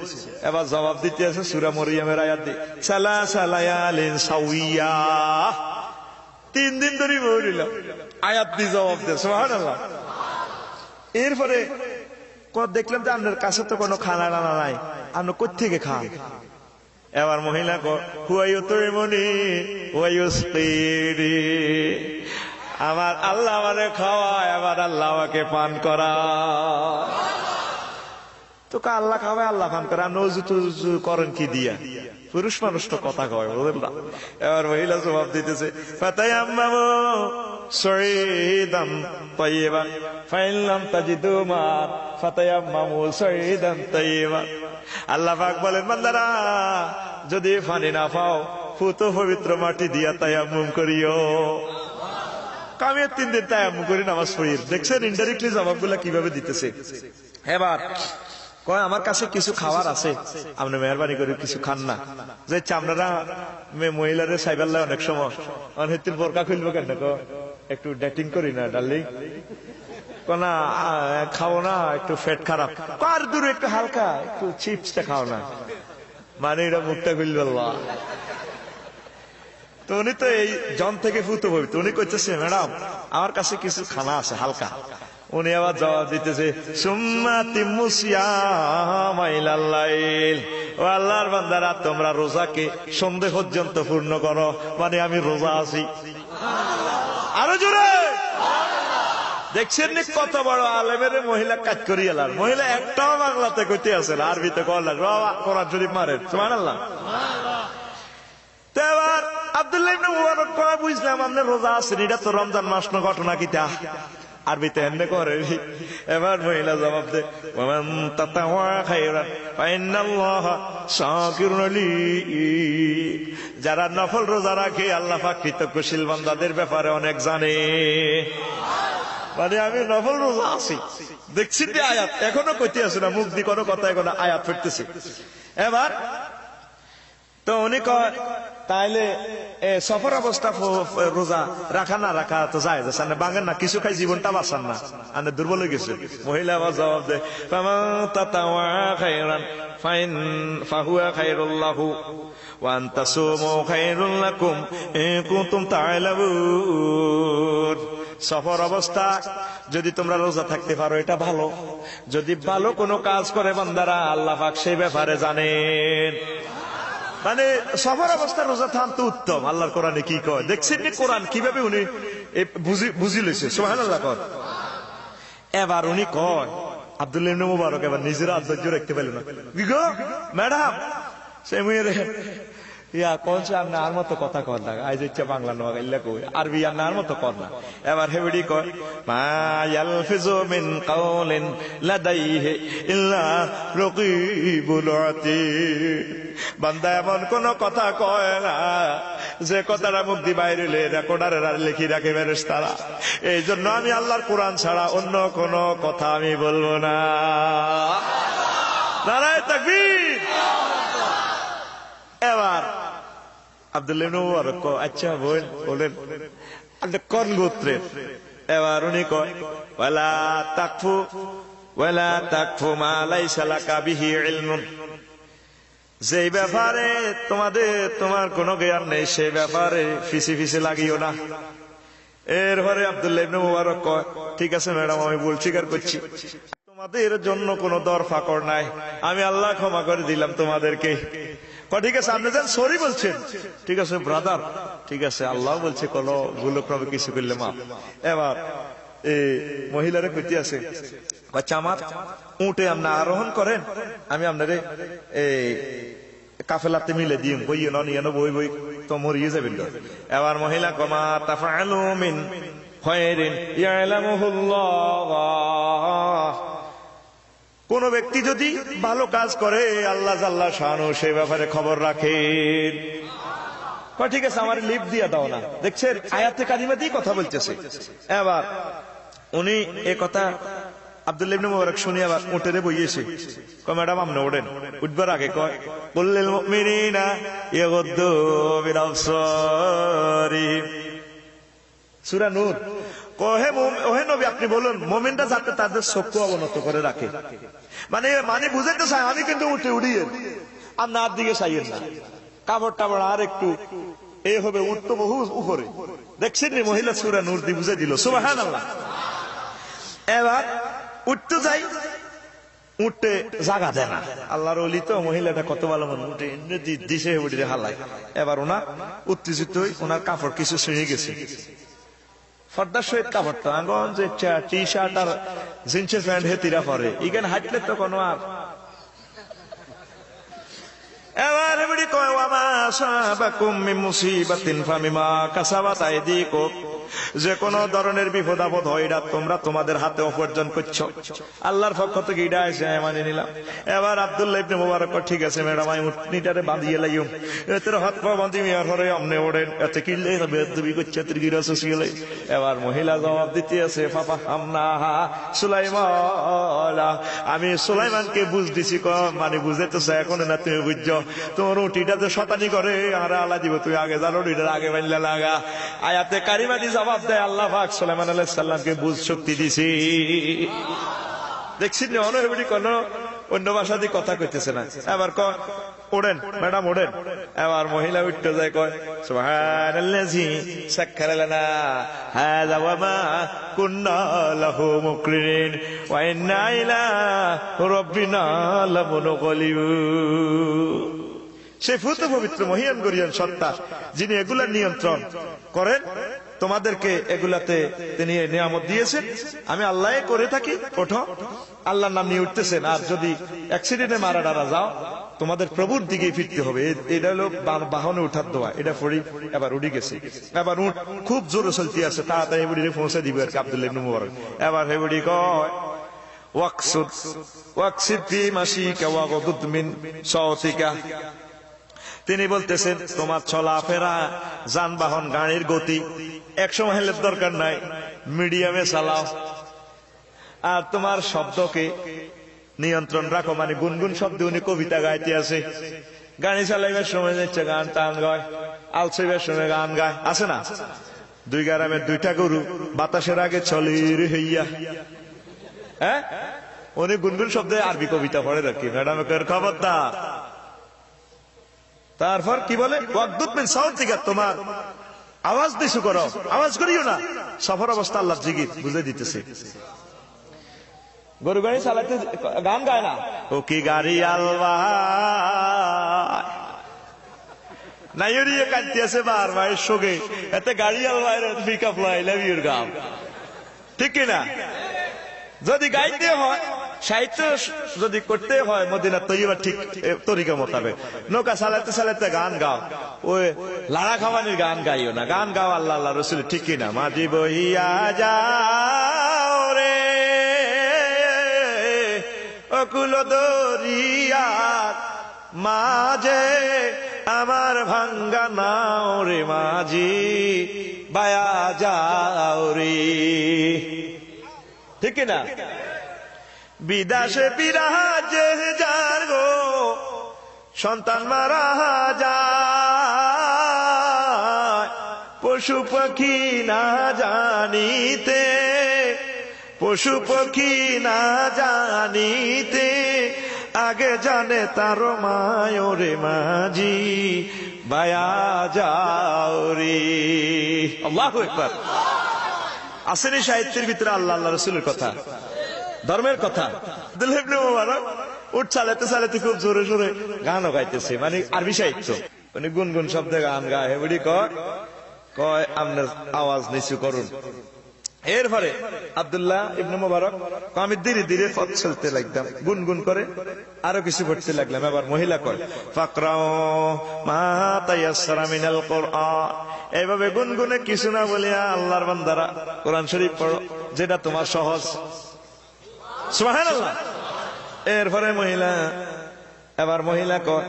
এবার জবাব দিতে আছে সূরা মরিয়মের আয়াত দিয়ে, সালাসালায়ালিন সাউইয়া, 3 দিন ধরে বলিলাম। আয়াত দিয়ে জবাব দেয়। সুবহানাল্লাহ। এরপরে দেখলাম যে আপনার কাছে তো কোনো খানা টানা নাই, আপনি কোত্থেকে খান? এবার মহিলা হুয়াইয়ুতরিমুনি ওয়ায়ুসকিনি, আমার আল্লাহ আমারে খাওয়ায়, আমার আল্লাহ আমাকে পান করা। তো আল্লাহ খাওয়ায় আল্লাহ পান করে, আপনি অজু টজু করেন কি দিয়া? পুরুষ মানুষ তো কথা কয়, বুঝলেন না? এবার মহিলা জবাব দিতেছে, ফাতায়াম্মামু সাইয়িদান তাইয়িবান ফাইন লাম তাজিদু মা ফাতায়াম্মামু সাইয়িদান তাইয়িবান। আল্লাহ পাক বলেন, বান্দারা যদি পানি না পাও পুত পবিত্র মাটি দিয়া তায়াম্মুম করিও। আমি 3 দিন তায়াম্মুম করি, নামাজ পড়ি। দেখছেন ইনডাইরেক্টলি জবাবগুলা কিভাবে দিতেছে। এবার কয়, আমার কাছে কিছু খাবার আছে, আপনি মেহরবানি করে কিছু খান না। যে আপনারা মহিলারে সাইবাল্লাহ অনেক সময় অনেক বোরকা খুলবো কেন, একটু ডেটিং করি না ডার্লিং, না খাও না, একটু ফ্যাট খারাপ, কার দূরে একটু হালকা একটু চিপসটা খাও না, মানে এটা মুখটা খুলবে। তো উনি তো এই জন থেকে ফুটো পবিত্র, উনি কইতেছে ম্যাডাম আমার কাছে কিছু খানা আছে হালকা। উনি আবার জবাব দিতেছে, সুম্মা তিম্মু সিয়ামা ইলাল লাইল, ও আল্লাহর বান্দারা তোমরা রোজাকে সন্ধ্যা পর্যন্ত পূর্ণ করো, মানে আমি রোজা আছি। আরো জোরে। দেখছেন নি কত বড় আলেমের মহিলা কাজ করি এলার। মহিলা একটাও বাংলাতে কইতে আছে না, আরবিতে কোরআন শরীফ মারেন। সুবহানাল্লাহ। তো এবার আব্দুল্লাহ ইবনে মুবারক কয়, বুঝলাম আপনি রোজা আছেন, এটা তো রমজান মাস না, ঘটনা কিটা আরবিতে এমনি করে। এবার মহিলা জবাব দেয়, ওয়ামান তাতাওয়া খায়রান ফাইন্নাল্লাহা শাকিরুন আলীম, যারা নফল রোজা রাখে আল্লাহ পাক কৃতজ্ঞশীল বান্দাদের ব্যাপারে অনেক জানে। মানে আমি নফল রোজা আছি। দেখছি যে আয়াত এখনো কইতে আছে না, মুখ দিয়ে কোনো কথা এখনো আয়াত ফিরতেছে। এবার তো উনি কয়, তাইলে সফর অবস্থা রোজা রাখা না রাখা তো যায় যাচ্ছে না, বাঙেন না, কিছু খাই জীবনটা বাঁচান না, আনে দুর্বল হয়ে গেছে। মহিলা আবার জবাব দেয়, ফামান তাতাওয়া খায়রান ফাইন ফাহুয়া খায়রুল লাহু ওয়া আন তাসুমু খায়রুল লাকুম ইন কুনতুম তা'লামুন। সফর অবস্থা যদি তোমরা রোজা থাকতে পারো এটা ভালো, যদি ভালো কোনো কাজ করে বান্দারা আল্লাহ পাক সেই ব্যাপারে জানেন। মানে সফর অবস্থা রোজা থাম তো উত্তম। আল্লাহর কোরআনে কি কয় দেখছেন, কোরআন কিভাবে উনি বুঝি লইছে। সুবহানাল্লাহ। কয় এবার উনি কয়, আব্দুল্লাহ ইবনে মুবারক এবার নিজের ধৈর্য রাখতে পারল না, ম্যাডাম সে মেয়েরে ইয়া কোনছে আর মতো কথা কর না, আজ হচ্ছে বাংলা নোয়াগাইলা কই, আরবি আর মতো কর না। এবার হেবড়ি কয় মা ইয়ালফিজু মিন কাউলিন লাদাইহি ইল্লা রাকিবুল আতীদ। বান্দা এমন কোন কথা কয় না যে কথাটা মুখ দিয়ে বাইরে রেকর্ডারের আর লিখি রাখে ফেরেশতারা। এই জন্য আমি আল্লাহর কোরআন ছাড়া অন্য কোন কথা আমি বলবো না। নারায়ে তাকবীর। এবার আব্দুল্লাহ ইবনে মুবারক আচ্ছা বলেন আপনি কোন গোত্রের? এবার উনি কয় ওয়ালা তাকফু মা লাইসা লাকা বিহি ইলমুন, যেই ব্যাপারে তোমার কোনো জ্ঞান নেই সেই ব্যাপারে ফিসি লাগিও না। এরপরে আব্দুল্লাহ ইবনে মুবারক কয় ঠিক আছে ম্যাডাম, আমি ভুল স্বীকার করছি, তোমাদের জন্য কোনো দরফাকর নাই, আমি আল্লাহ ক্ষমা করে দিলাম তোমাদেরকে। ঠিক আছে আপনি যান সরি বলছেন, ঠিক আছে ব্রাদার, ঠিক আছে আল্লাহ বলছে কোনো ভুলক্রমে কিছু করলে মাপ। এবার এই মহিলারা কইতে আছে বাচ্চা আমার উঠে আপনি আরোহণ করেন, আমি আপনারে এই কাফেলাতে মিলে দিই, বইয়ে নিয়ে বই তো মরিয়ে যাবেন। এবার মহিলা কমা তাফআলু মিন খায়রিন ইয়ালামুহুল্লাহ, কোন ব্যক্তি যদি ভালো কাজ করে আল্লাহ জাল্লা শানু সেই ব্যাপারে খবর রাখেন। ঠিক আছে আমার লিপ দিয়ে দাও না, দেখছেন আয়াতে কারিমা দিয়ে কথা বলতেছে। এবার উনি এ কথা আব্দুল্লাহ ইবনে মুবারক শুনে আবার উঠে বইয়েছে। কয় ম্যাডাম আপনি ওঠেন। উঠবার আগে কয় কুল্লিল মুমিনিনা ইয়াগুদ্দু মিন আবসারিহিম, সূরা নূর। ওহে নবী আপনি বলুন মুমিনরা যাতে তাদের চক্ষু অবনত করে রাখে, মানে বুঝাইতে চাই আমি কিন্তু উড়িয়ে আপনার দিকে চাইয়েন না, কাপড় টাপড় আর একটু এ হবে, উঠতো বহু উপরে। দেখছেন নি মহিলা সূরা নূর দিয়ে বুঝাই দিল, সুবহানাল্লাহ। এবার উঠতে যাই, উঠতে জাগা দেয় না। আল্লাহর ওলি তো, মহিলাটা কত ভালো মনে উঠে দিশে উঠে হালায়। এবার ওনার উত্তেজিত হই ওনার কাপড় কিছু ছিঁড়ে গেছে, ফর্দার সহিত কাপড়টা আঙ্গন যে টি শার্ট আর জিন্সের প্যান্ট হেতিরা পরে ইখানে হাঁটলে তো কোনো আর। এবার এবারে কয় ওয়ামা আসাবাকুম মিন মুসিবাতিন ফামিমা কাসাবাত আইদিকুম, যে কোনো ধরনের বিপদ আপদ হয় এটা তোমরা তোমাদের হাতে উপার্জন করছো, আল্লাহর পক্ষ থেকে এটা এসে মানে নিলাম। এবার আব্দুল্লাহ ইবনে মুবারক ঠিক আছে ম্যাডাম আমি উটনিটারে বাঁধিয়ে লাইম, এতে হাত পা বাঁধি মিয়ার পরে আমনে ওড়েন, এতে কিনলে বেদবি করছে ত্রিগিরা সুসিলে। এবার মহিলা জবাব দিতে আছে পাপা আমনা সুলাইমান, আমি সুলাইমানকে বুঝ দিছি, মানে বুঝাইতে চাই এখন না তুমি বুঝছো, তোমার উটিটাতে শতানি করে আর আল্লাহ দিব, তুমি আগে জানো উটিটার আগে বানলে লাগা। আয়াতে কারিমা দি জবাব দেয় আল্লাহ পাক সুলাইমান আলাইহিস সালামকে বুঝ শক্তি দিছি। দেখছেন না অনহবি কোন অন্য ভাষা দিয়ে কথা কইতেছে না। এবার কয় ওড়েন ম্যাডাম ওড়েন। এবার মহিলা উঠতে যায় কয় সুবহানাল্লাযী সাক্খারা লানা হাযা ওয়া মা কুন্না লাহু মুকরিনিন ওয়া ইন্না ইলা রাব্বিনা লামুনকালিবুন। সে ফুত পবিত্র মহিয়ান গরিয়ান সত্তা যিনি এগুলার নিয়ন্ত্রণ করেন, তোমাদেরকে এগুলাতে তিনি নিয়ামত দিয়েছেন, আমি আল্লাহ করে থাকি। ওঠো, আল্লাহর নাম নিয়ে উঠতেছেন। আর যদি অ্যাক্সিডেন্টে মারা ডারা যাও তোমাদের প্রভুর দিকে ফিরতে হবে। এটা হলো বাহনে উঠার দোয়া, এটা পড়ি। এবার উঠে গেছে, এবার উঠ খুব জোরে চলতে আছে, তাড়াতাড়ি হেবুড়ি পৌঁছে দিবে আর কি আব্দুল্লাহ ইবনে মুবারক। এবার হেবুড়ি কয় ওয়াকসিদ ফি মাশিকা ওয়াগদুদ মিন সাওতিকা, তিনি বলতেছেন তোমার চলাফেরা যানবাহন গাড়ির গতি 100 মাইলের দরকার নাই, মিডিয়ামে চালাও। আর তোমার শব্দকে নিয়ন্ত্রণ রাখো, মানে গুনগুন শব্দ। উনি কবিতা গাইতে আছে, গাড়ি চালাইবার সময় যাচ্ছে গান টান গায়, আলসাইবার সময় গান গায়, আছে না? 2 গ্রামের 2টা গরু বাতাসের আগে চলে রে হইয়া, হ্যাঁ উনি গুনগুন শব্দে আরবি কবিতা পড়ে রাখি। ম্যাডামের খবরদার। তারপর কি বলে ওয়াগদুদ মিন সাওতিকা, তোমার আওয়াজ নিচু করো, আওয়াজ করিও না। সফর অবস্থা আল্লাহর জিকির বুঝে দিতেছে। গরু গাড়ি চালাতে গান গায় না, ও কি গাড়ি আলবা নাইরিয়ে কাটতে আছে বার মায়ের সঙ্গে, এতে গাড়ি আলবায় পিক আপ লাই লাভ ইউর গাম, ঠিক কিনা? যদি গাইতে হয় সাহিত্য যদি করতে হয় মদিনা তৈবা ঠিক তরিকা মোতাবেক, নৌকা চালাতে চালাতে গান গাও, ওই লাড়া খাওয়ানির গান গাইও না, গান গাও আল্লাহ আল্লাহ রসুল, ঠিক কিনা? মাঝি বহিয়া যাও রে অকুল দরিয়ার মাঝে আমার ভাঙ্গা নাও রে মাঝি বায়া যাও রে, ঠিক কিনা? বিদেশে বিরাজে যার গো সন্তান মারা যায়, পশু পাখি না জানিতে, পশু পাখি না জানিতে আগে জানে তার মায়োরে মাঝি বায়া যাও রে। আল্লাহু আকবার। আসেনি সাহিত্যের ভিতরে আল্লাহ আল্লাহ রসুলের কথা, ধর্মের কথা। আব্দুল্লাহ ইবনে মুবারক উঠ চালাতে চালাতে খুব জোরে জোরে গানও গাইতেছে, মানে আরবি সাহিত্য, মানে গুনগুন শব্দে গান গায়, হেবড়ি কয় আপনার আওয়াজ নিচু করুন। এরপরে আব্দুল্লাহ ইবনে মুবারক আমি ধীরে ধীরে পথ চলতে লাগলাম, গুনগুন করে আরো কিছু পড়তে লাগলাম। এবার মহিলা কয় ফাকরাও মা তায়াসসারা মিনাল কুরআন, এইভাবে গুনগুনে কিছু না বলিয়া আল্লাহর বান্দারা কোরআন শরীফ পড়ো, যেটা তোমার সহজ। সুবহানাল্লাহ। এরপরে এবার মহিলা কয়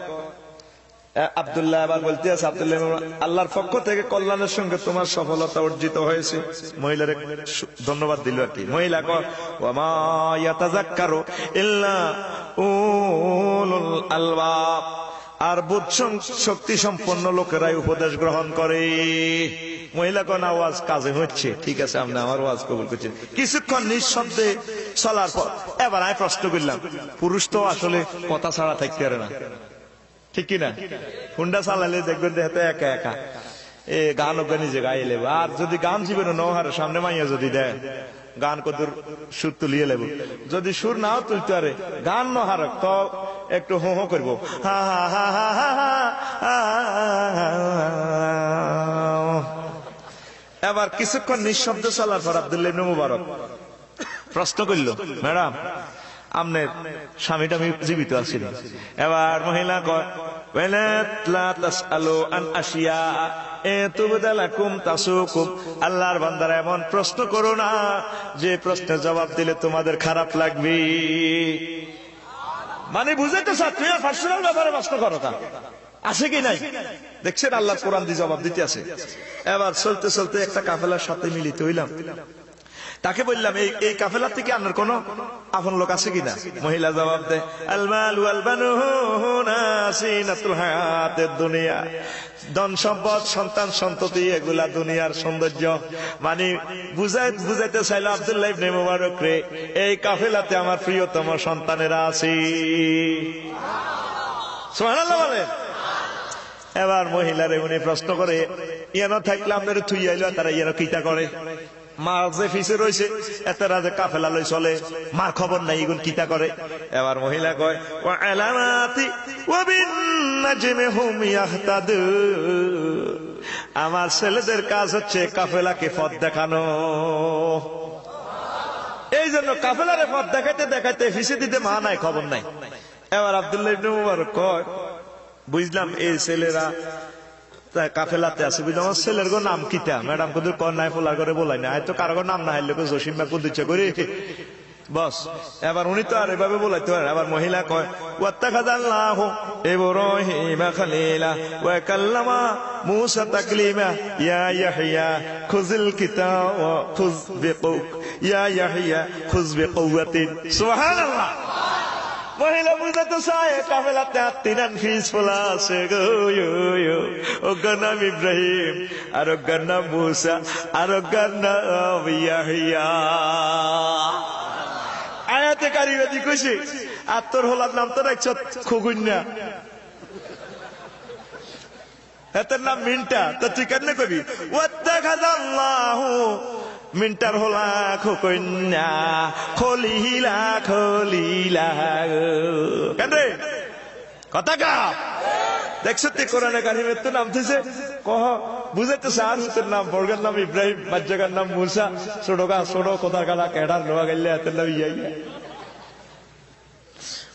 আব্দুল্লাহ আবার বলতে আছে, আব্দুল্লাহ আল্লাহর পক্ষ থেকে কল্যাণের সঙ্গে তোমার সফলতা অর্জিত হয়েছে। মহিলার ধন্যবাদ দিল আর কি। মহিলা কয় ওয়া মা ইয়াতাযাক্কারু ইল্লা উলুল আলবাব, আর বুদ্ধ শক্তি সম্পন্ন লোকেরাই উপদেশ গ্রহণ করে। মহিলা কোন আওয়াজ কাজে হচ্ছে, ঠিক আছে আপনি আমার আওয়াজ কবুল করছেন। কিছুক্ষণ নিঃশব্দে চলার পর এবার আমি প্রশ্ন করলাম, পুরুষ তো আসলে কথা ছাড়া থাকতে পারে না, ঠিক কিনা? হুন্ডা চালালে দেখবেন দেখাতে একা একা গান ওকে নিজে গাইলে, আর যদি গান জীবনে নহারে সামনে মাইয়া যদি দেয় গান কদুর সুর তুলিয়ে লেব, যদি সুর নাও তুলতে পারে গান নহারক তো একটু হো হো করবো, হা হা হা হা হা। এবার কিছুক্ষণ নিঃশব্দ চলার পর আব্দুল্লাহ ইবনে মুবারক প্রশ্ন করল, ম্যাডাম আপনার স্বামীটা আমি জীবিত আছেন? এবার মহিলা কয় আল্লাহর বান্দারা এমন প্রশ্ন করো না যে প্রশ্নের জবাব দিলে তোমাদের খারাপ লাগবে। মানে বুঝাইতে চাও তুমি পার্সোনাল ব্যাপারে প্রশ্ন করো, তা আছে কি নাই দেখছেন আল্লাহ কোরআন দিয়ে জবাব দিতে আছে। এবার চলতে চলতে একটা কাফেলার সাথে মিলিত হইলাম, তাকে বললাম এই কাফেলা থেকে আপনার কোন আপন লোক আছে কিনা? মহিলা জবাব দেয় আল মালু আল বানুনা জিনাতুল হায়াতিদ দুনিয়া, ধন সম্পদ সন্তান সন্ততি এগুলা দুনিয়ার সৌন্দর্য। মানে বুঝাইতে চাইল আব্দুল্লাহ ইবনে মুবারক রে এই কাফেলাতে আমার প্রিয়তম সন্তানেরা আছে। সুবহানাল্লাহ বলেন। এবার মহিলারে উনি প্রশ্ন করে ইয়ানো থাকলে আপনার থুই আইল, তারা ইয়ানো কিটা করে? মার যে ফিসে রয়েছে এত রাজে কাফেলা লই চলে, মার খবর নাই এগুন কিতা করে? এবার মহিলা কয় ওয়া আলামাতি ওয়া বিন নাজমি হুম ইয়াহতাদুন, আমার ছেলেদের কাজ হচ্ছে কাফেলাকে পথ দেখানো। এই জন্য কাফেলারে পথ দেখাইতে দেখাইতে ফিসে দিতে মা নাই, খবর নাই। এবার আব্দুল্লাহ ইবনে মুবারক কয় বুঝলাম এই ছেলেরা কাফেলাতে আছে, বুঝলাম আমার ছেলের গো নাম কিতা? ম্যাডাম কুদুর কর নাই ফোলা করে বলাই না, হয়তো কারো নাম না হাইলে জসিম বা কুদিচ্ছে করি বস। এবার উনি তো আর এভাবে বলাইতে পারেন। আবার মহিলা কয় ওয়াত্তাখাযাল্লাহু ইব্রাহিমা খালিলা ওয়া কাল্লামা মূসা তাকলিমা ইয়া ইয়াহইয়া খুযিল কিতাব খুয বিকুক ইয়া ইয়াহইয়া খুয বিকুওয়াতিন। সুবহানাল্লাহ। মহিলা বুঝাতে চায় কাফেলাতে তিনান ফিস ফোলা আছে গো, ওর নাম ইব্রাহিম, আর ওর নাম মূসা, আর ওর নাম ইয়াহইয়া। আয়াতে কারিগরি কইছে আর তোর হলার নাম তো রাখছ খগুন্যা, এটার নাম মিন্টা, তো তুই কেন কবি ওয়াত্তাখাযাল্লাহু মিন্টার হলা খকন্যা খলিলা খলিলা কেন রে কথা কা দেখছো তুই কোরআনে কারিমের তো নাম থইছে কহ বুঝাইতেছে আর তোর নাম বর্গের নাম ইব্রাহিম, বাচ্চাকার নাম মূসা, ছোট গা ছোট কোথার গালা কেডার লোয়া গাইলে এত নাম ইয়া।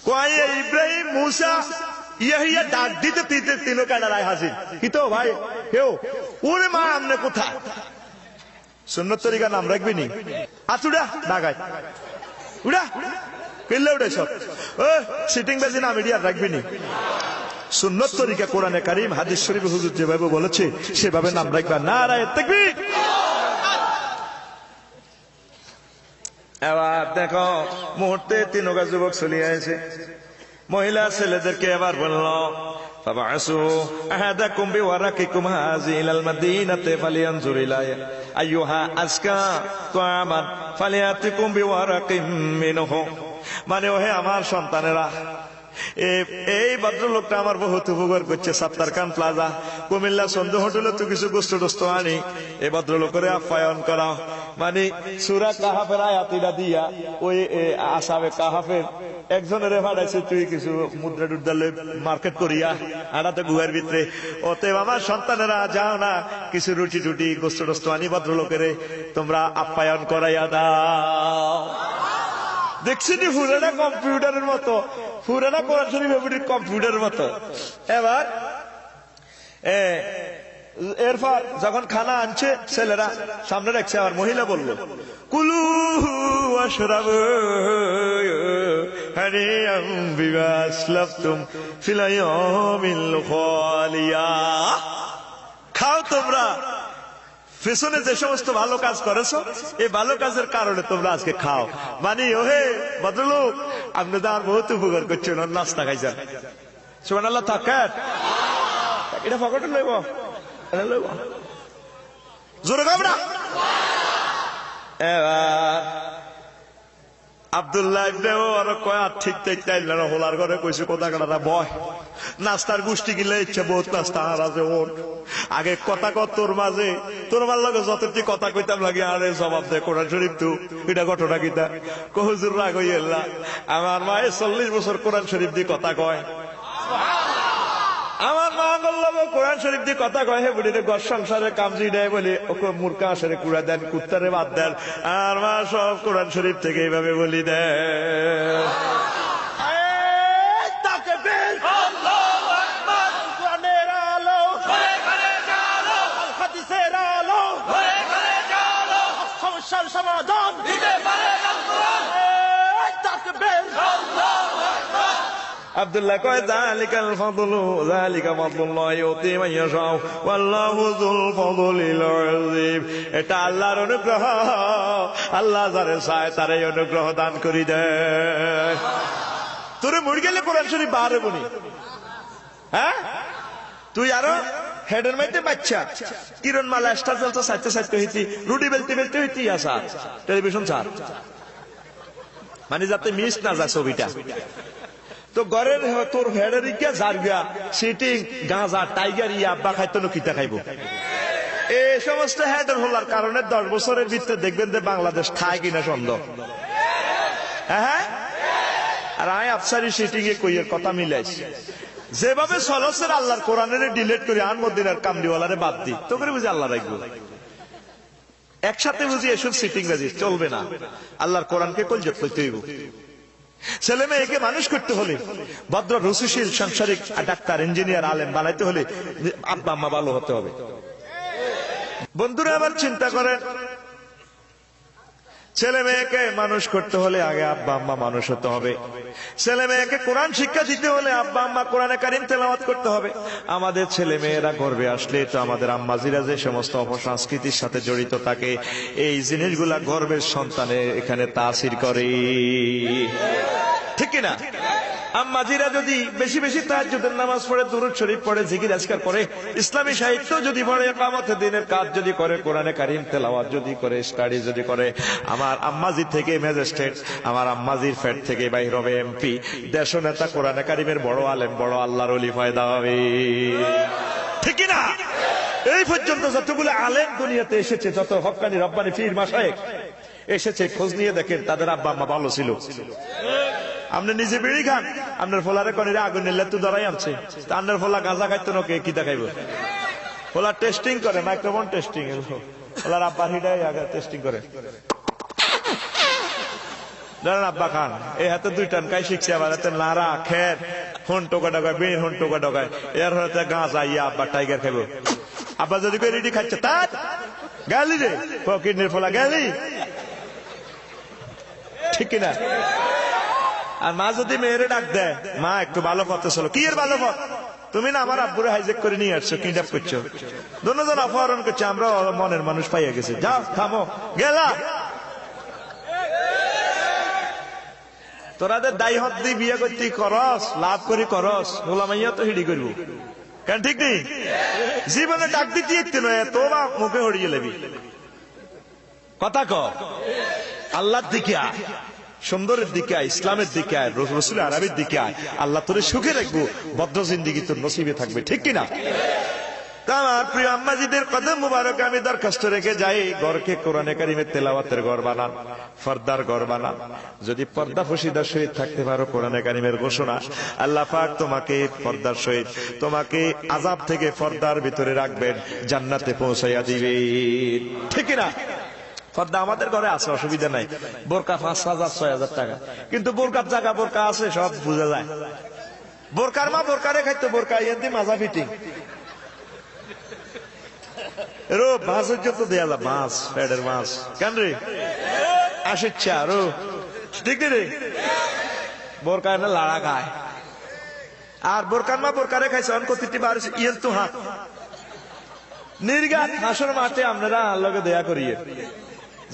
কয় ইব্রাহিম মুসা ইয়া ডাক দিতে দিতে তিনও কানারায় হাজির কি তো ভাই কেউ ওরে মা আমনে কোথায় সুন্নত তরিকা নাম রাখবি নি আচুড়া ডাকায় উড়া কেলে উড়ে সব সিটিং বেজি নাম এটি আর রাখবি নি সুন্নত তরিকা কোরআনে কারিম হাদিস শরীফ হুজুর যেভাবে বলেছে সেভাবে নাম রাখবা নারায়ে তাকবীর। এবার দেখো মুহূর্তে তিনগা যুবক চলে আসে মহিলা ছেলেদেরকে এবার বলল فبعثوا أحدكم بورقكم هذه إلى المدينة فلينظر إليها أيها أزكى طعاما فليأتكم بورق منه মানে ওহে আমার সন্তানেরা এই ভদ্রলোকটা আমার বহুত উপকার করছে সাত্তার খান প্লাজা কুমিল্লা সন্দেহ হোটেলে তো কিছু গোস্ত টোস্ত আনি এই ভদ্রলোকের আপ্যায়ন করা মানে সূরা কাহাফের আয়াতিটা দিয়া ওই আসাবে কাহাফের একজনের ভাড়াইছে তুই কিছু মুদ্রা টুদ্রা মার্কেট করিয়া আড়াতে গুহার ভিতরে ওতে আমার সন্তানেরা যাও না কিছু রুটি টুটি গোস্ত টোস্ত আনি ভদ্রলোকের তোমরা আপ্যায়ন করাইয়া দাও। দেখছি নি পুরানা কম্পিউটারের মতো পুরানা কোরআন শরীফ কম্পিউটারের মতো। এবার এরপর যখন খানা আনছে ছেলেরা সামনে রাখছে আর মহিলা বলল কুলু ওয়াশরাবু হানিয়াম বিমা আসলাফতুম ফিল আইয়ামিল খালিয়া, খাও তোমরা পেছনে যে সমস্ত ভালো কাজ করেছো এই ভালো কাজের কারণে তোমরা আজকে খাও। মানে ওহে ভদ্রলোক আপনি তো আর বহুত উপকার করছেন নাস্তা খাইছেন সুবহানাল্লাহ তাকাত এটা পকেটে লইব এটা লইব জোরে গাবড়া। এবার আব্দুল্লাহ ইবনে ওমর কয় ঠিক ঠিক তাইলা না হোলার ঘরে কইছে কথা কাটা বয় নাস্তার গোষ্ঠী গিলে ইচ্ছে বহুত নাস্তা আর আছে ওর আগে কথা কত তোর মাঝে তোর মার লগে যতটি কথা কইতাম লাগে আরে জবাব দে কোরআন শরীফ তো এটা ঘটনা কিতা হুজুর রাগ হইলা আমার মায়ে 40 বছর কোরআন শরীফ দিয়ে কথা কয় আমার মা বলল কোরআন শরীফ দিয়ে কথা কয় হে বুড়ি ঘর সংসারের কামজি দেয় বলে ওকে মূর্খা আসরে কুড়া দেন কুত্তারে বাদ দেন আর মা সব কোরআন শরীফ থেকে এইভাবে বলি দেয় সমাধান দিতে পারে আব্দুল্লাহ কয় যালিকাল ফাদলু যালিকা ফাদলুল্লাহ ইউতি মান ইয়াশা ওয়াল্লাহু যুল ফাদলিল আযীম। এটা আল্লাহর অনুগ্রহ, আল্লাহ যারে চায় তারে অনুগ্রহ দান করি দেয়। তোরে মরে গেলে কোরআন শরীফ বারে বনি হ্যাঁ তুই আরো হেডের মধ্যে বাচ্চা কিরণ মালা স্টার জলসা সাথে সাথে হইতি রুটি বেলতে বেলতে হইতি আসা টেলিভিশন ছাড় মানে যাতে মিস না যায় ছবিটা। তো ঘরের তোর হেডের ইকা জারগা সিটিং গাঁজা টাইগার ইয়া আব্বা খাইতো না কিতা খাইব এই সমস্ত হেডের হলার কারণে 10 বছরের ভিতরে দেখবেন যে বাংলাদেশ খায় কিনা সন্দেহ। হ্যাঁ আর আয় আফসারি সিটিং এ কইয়ের কথা মিলাইছি যেভাবে সলসের আল্লাহর কোরআনের ডিলিট করে আন মদিনার কামলিওয়ালারে বাদ দি তো করে বুঝি আল্লাহ রাখবো একসাথে বুঝি এসব সিটিং বাজি চলবে না। আল্লাহর কোরআনকে কলজত করতে হইব। ছেলে মেয়েকে মানুষ করতে হলে ভদ্র রুচিশীল সাংসারিক ডাক্তার ইঞ্জিনিয়ার আলেম বানাইতে হলে আব্বা আম্মা ভালো হতে হবে। বন্ধুরা আবার চিন্তা করেন ছেলে মেয়েকে মানুষ করতে হলে আগে আব্বা আম্মা মানুষ হতে হবে। ছেলে মেয়েকে কোরআন শিক্ষা দিতে হলে আব্বা আম্মা কোরআনে কারিম তেলাওয়াত করতে হবে। আমাদের ছেলে মেয়েরা গর্বে আসলে তো আমাদের আম্মাজিরা যে সমস্ত অপসংস্কৃতির সাথে জড়িত থাকে এই জিনিসগুলা গর্বের সন্তানে এখানে তাসির করে ঠিক কিনা। আম্মাজিরা যদি বেশি বেশি তাহাজ্জুদের নামাজ পড়ে দুরূদ শরীফ পড়ে জিকির আজকার করে ইসলামী সাহিত্য যদি পড়ে ইকামতে দ্বীনের কাজ যদি করে কোরআনে কারিম তেলাওয়াত যদি করে স্টাডি যদি করে আমার আম্মাজি থেকে ম্যাজিস্ট্রেট আমার আম্মাজির ফেট থেকে বাইর হবে এমপি দেশ নেতা কোরআনে কারিমের বড় আলেম বড় আল্লাহর ওলি ফায়দা হবে ঠিক কিনা। এই পর্যন্ত যতগুলো আলেম দুনিয়াতে এসেছে যত হক্কানি রব্বানি পীর মাশায়েখ এসেছে খোঁজ নিয়ে দেখেন তাদের আব্বা আম্মা ভালো ছিল। আপনি নিজে বিড়ি খান আপনার ফোলারে কনিরে আগুন নিলে তো ধরাই আনছে আপনার ফোলা গাঁজা খাইতো নাকি কি দেখাইব ফোলা টেস্টিং করে মাইক্রোফোন টেস্টিং ফোলার আব্বার হিডাই আগে টেস্টিং করে জানেন আব্বা খান এই হাতে 2 টানকাই শিখছে, আবার হাতে নাড়া খের হন টোকা ডগায় বেন হন টোকা ডগায়, এর হাতে গাছ আইয়া আব্বা টাইগার খাইব। আব্বা যদি কই রেডি খাচ্ছে তার গালি রে কিডনির ফলা গালি, ঠিক কিনা? আর মা যদি মেয়েরে ডাক দেয়, মা একটু ভালো পথে চলো, কি এর ভালো পথ? তুমি না আমার আব্বুরে হাইজেক করে নিয়ে আসছো, কিডন্যাপ করছো, দুজন অপহরণ করছে, আমরা মনের মানুষ পাইয়া গেছি, যাও থামো গেলা। তোরাদের দায়ী হত দিয়ে বিয়ে করতে করস, লাভ করি করস, গোলামাইয়া তো হিড়ি করবো কেন, ঠিক নেই? জীবনে ডাক দিতে ইচ্ছে নয়, তো বা মুখে হড়িয়ে লেবি কথা ক। আল্লাহর দিকে আয়, সুন্দরের দিকে আয়, ইসলামের দিকে আয়, রসুল আরবির দিকে আয়, আল্লাহ তোরে সুখে রাখবো, বদ্ধ জিন্দিগি তোর নসিবে থাকবে, ঠিক কিনা? আমার প্রিয় আম্মাজিদের কদম মুবারক আমি দরখাস্ত রেখে যাই, ঘরকে কোরআনে কারিমের তেলাওয়াতের ঘর বানান, পর্দার ঘর বানান। যদি পর্দা ফসিদার সহিত থাকতে পারো, কোরআনে কারিমের ঘোষণা, আল্লাহ পাক তোমাকে পর্দার সহিত, তোমাকে আযাব থেকে পর্দার ভিতরে রাখবেন, জান্নাতে পৌঁছাইয়া দিবেন, ঠিক কিনা? পর্দা আমাদের ঘরে আছে, অসুবিধা নাই, বোরকা 5,000 6,000 টাকা, কিন্তু বোরকার জায়গা বোরকা আছে, সব বোঝা যায়। বোরকার মা বোরকারে খাইতো, বোরকা ইয়ান্তি মাজা ফিটিং রো মাছের যত দেয়া যা, মাছ পেটের মাছ কেন রে আসছে আরো, ঠিক রে? বোরকা এনে লাড়া খায়, আর বোরকার মা বোরকারে খাইছে, অন কতিটি বার ইয়েন তো হাত নির্গাত হাসর মাঠে আপনারা লগে দেয়া করিয়ে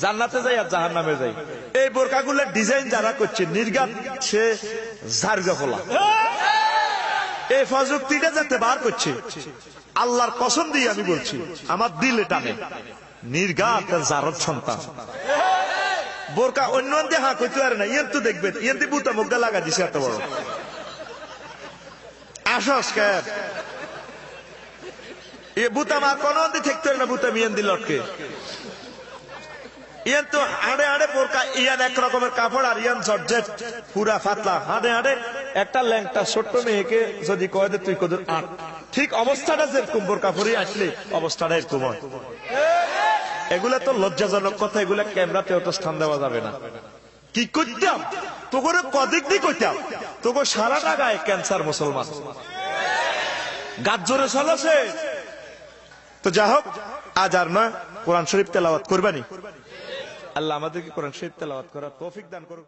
জান্নাতে যাই আর জাহান্নামে যাই। এই বোরকাগুলোর ডিজাইন যারা করছে নির্গাত, সে জারগা ফোলা, এই প্রযুক্তিটা যাতে বার করছে, আল্লাহর কসম দিয়ে আমি বলছি, আমার দিলে টানে, নির্গাত জারদ সন্তান। বোরকা অন্য দিয়ে হাঁ করতে পারে না, ইয়েন তো দেখবেন, ইয়েন দিয়ে বুতা মুখটা লাগা দিছে এত বড় আসস ক্যার, এ বুতা মা কোন দিয়ে থাকতে পারে না, বুতা মিয়ান দিল লটকে, ইয়ান তো হাড়ে হাড়ে বোরকা, ইয়ান এক রকমের কাপড়, আর ইয়ান জর্জেট পুরা ফাতলা, হাড়ে হাড়ে একটা ল্যাংটা ছোট্ট মেয়েকে যদি কয় দে তুই কদর আট, ঠিক অবস্থাটা যেরকম বোরকা পরে আসলে অবস্থাটা এরকম হয়। এগুলা তো লজ্জাজনক কথা, এগুলা ক্যামেরাতেও তো স্থান দেওয়া যাবে না। কি করতাম তোকে কদিক দিয়ে করতাম, তোকে সারাটা গায়ে ক্যান্সার মুসলমান, গাছ জোরে চলেছে। তো যা হোক, আজ আর নয়, কোরআন শরীফ তেলাওয়াত করবানি। আল্লাহ আমাদেরকে কোরআন শরীফ তেলাওয়াত করার তৌফিক দান করুক।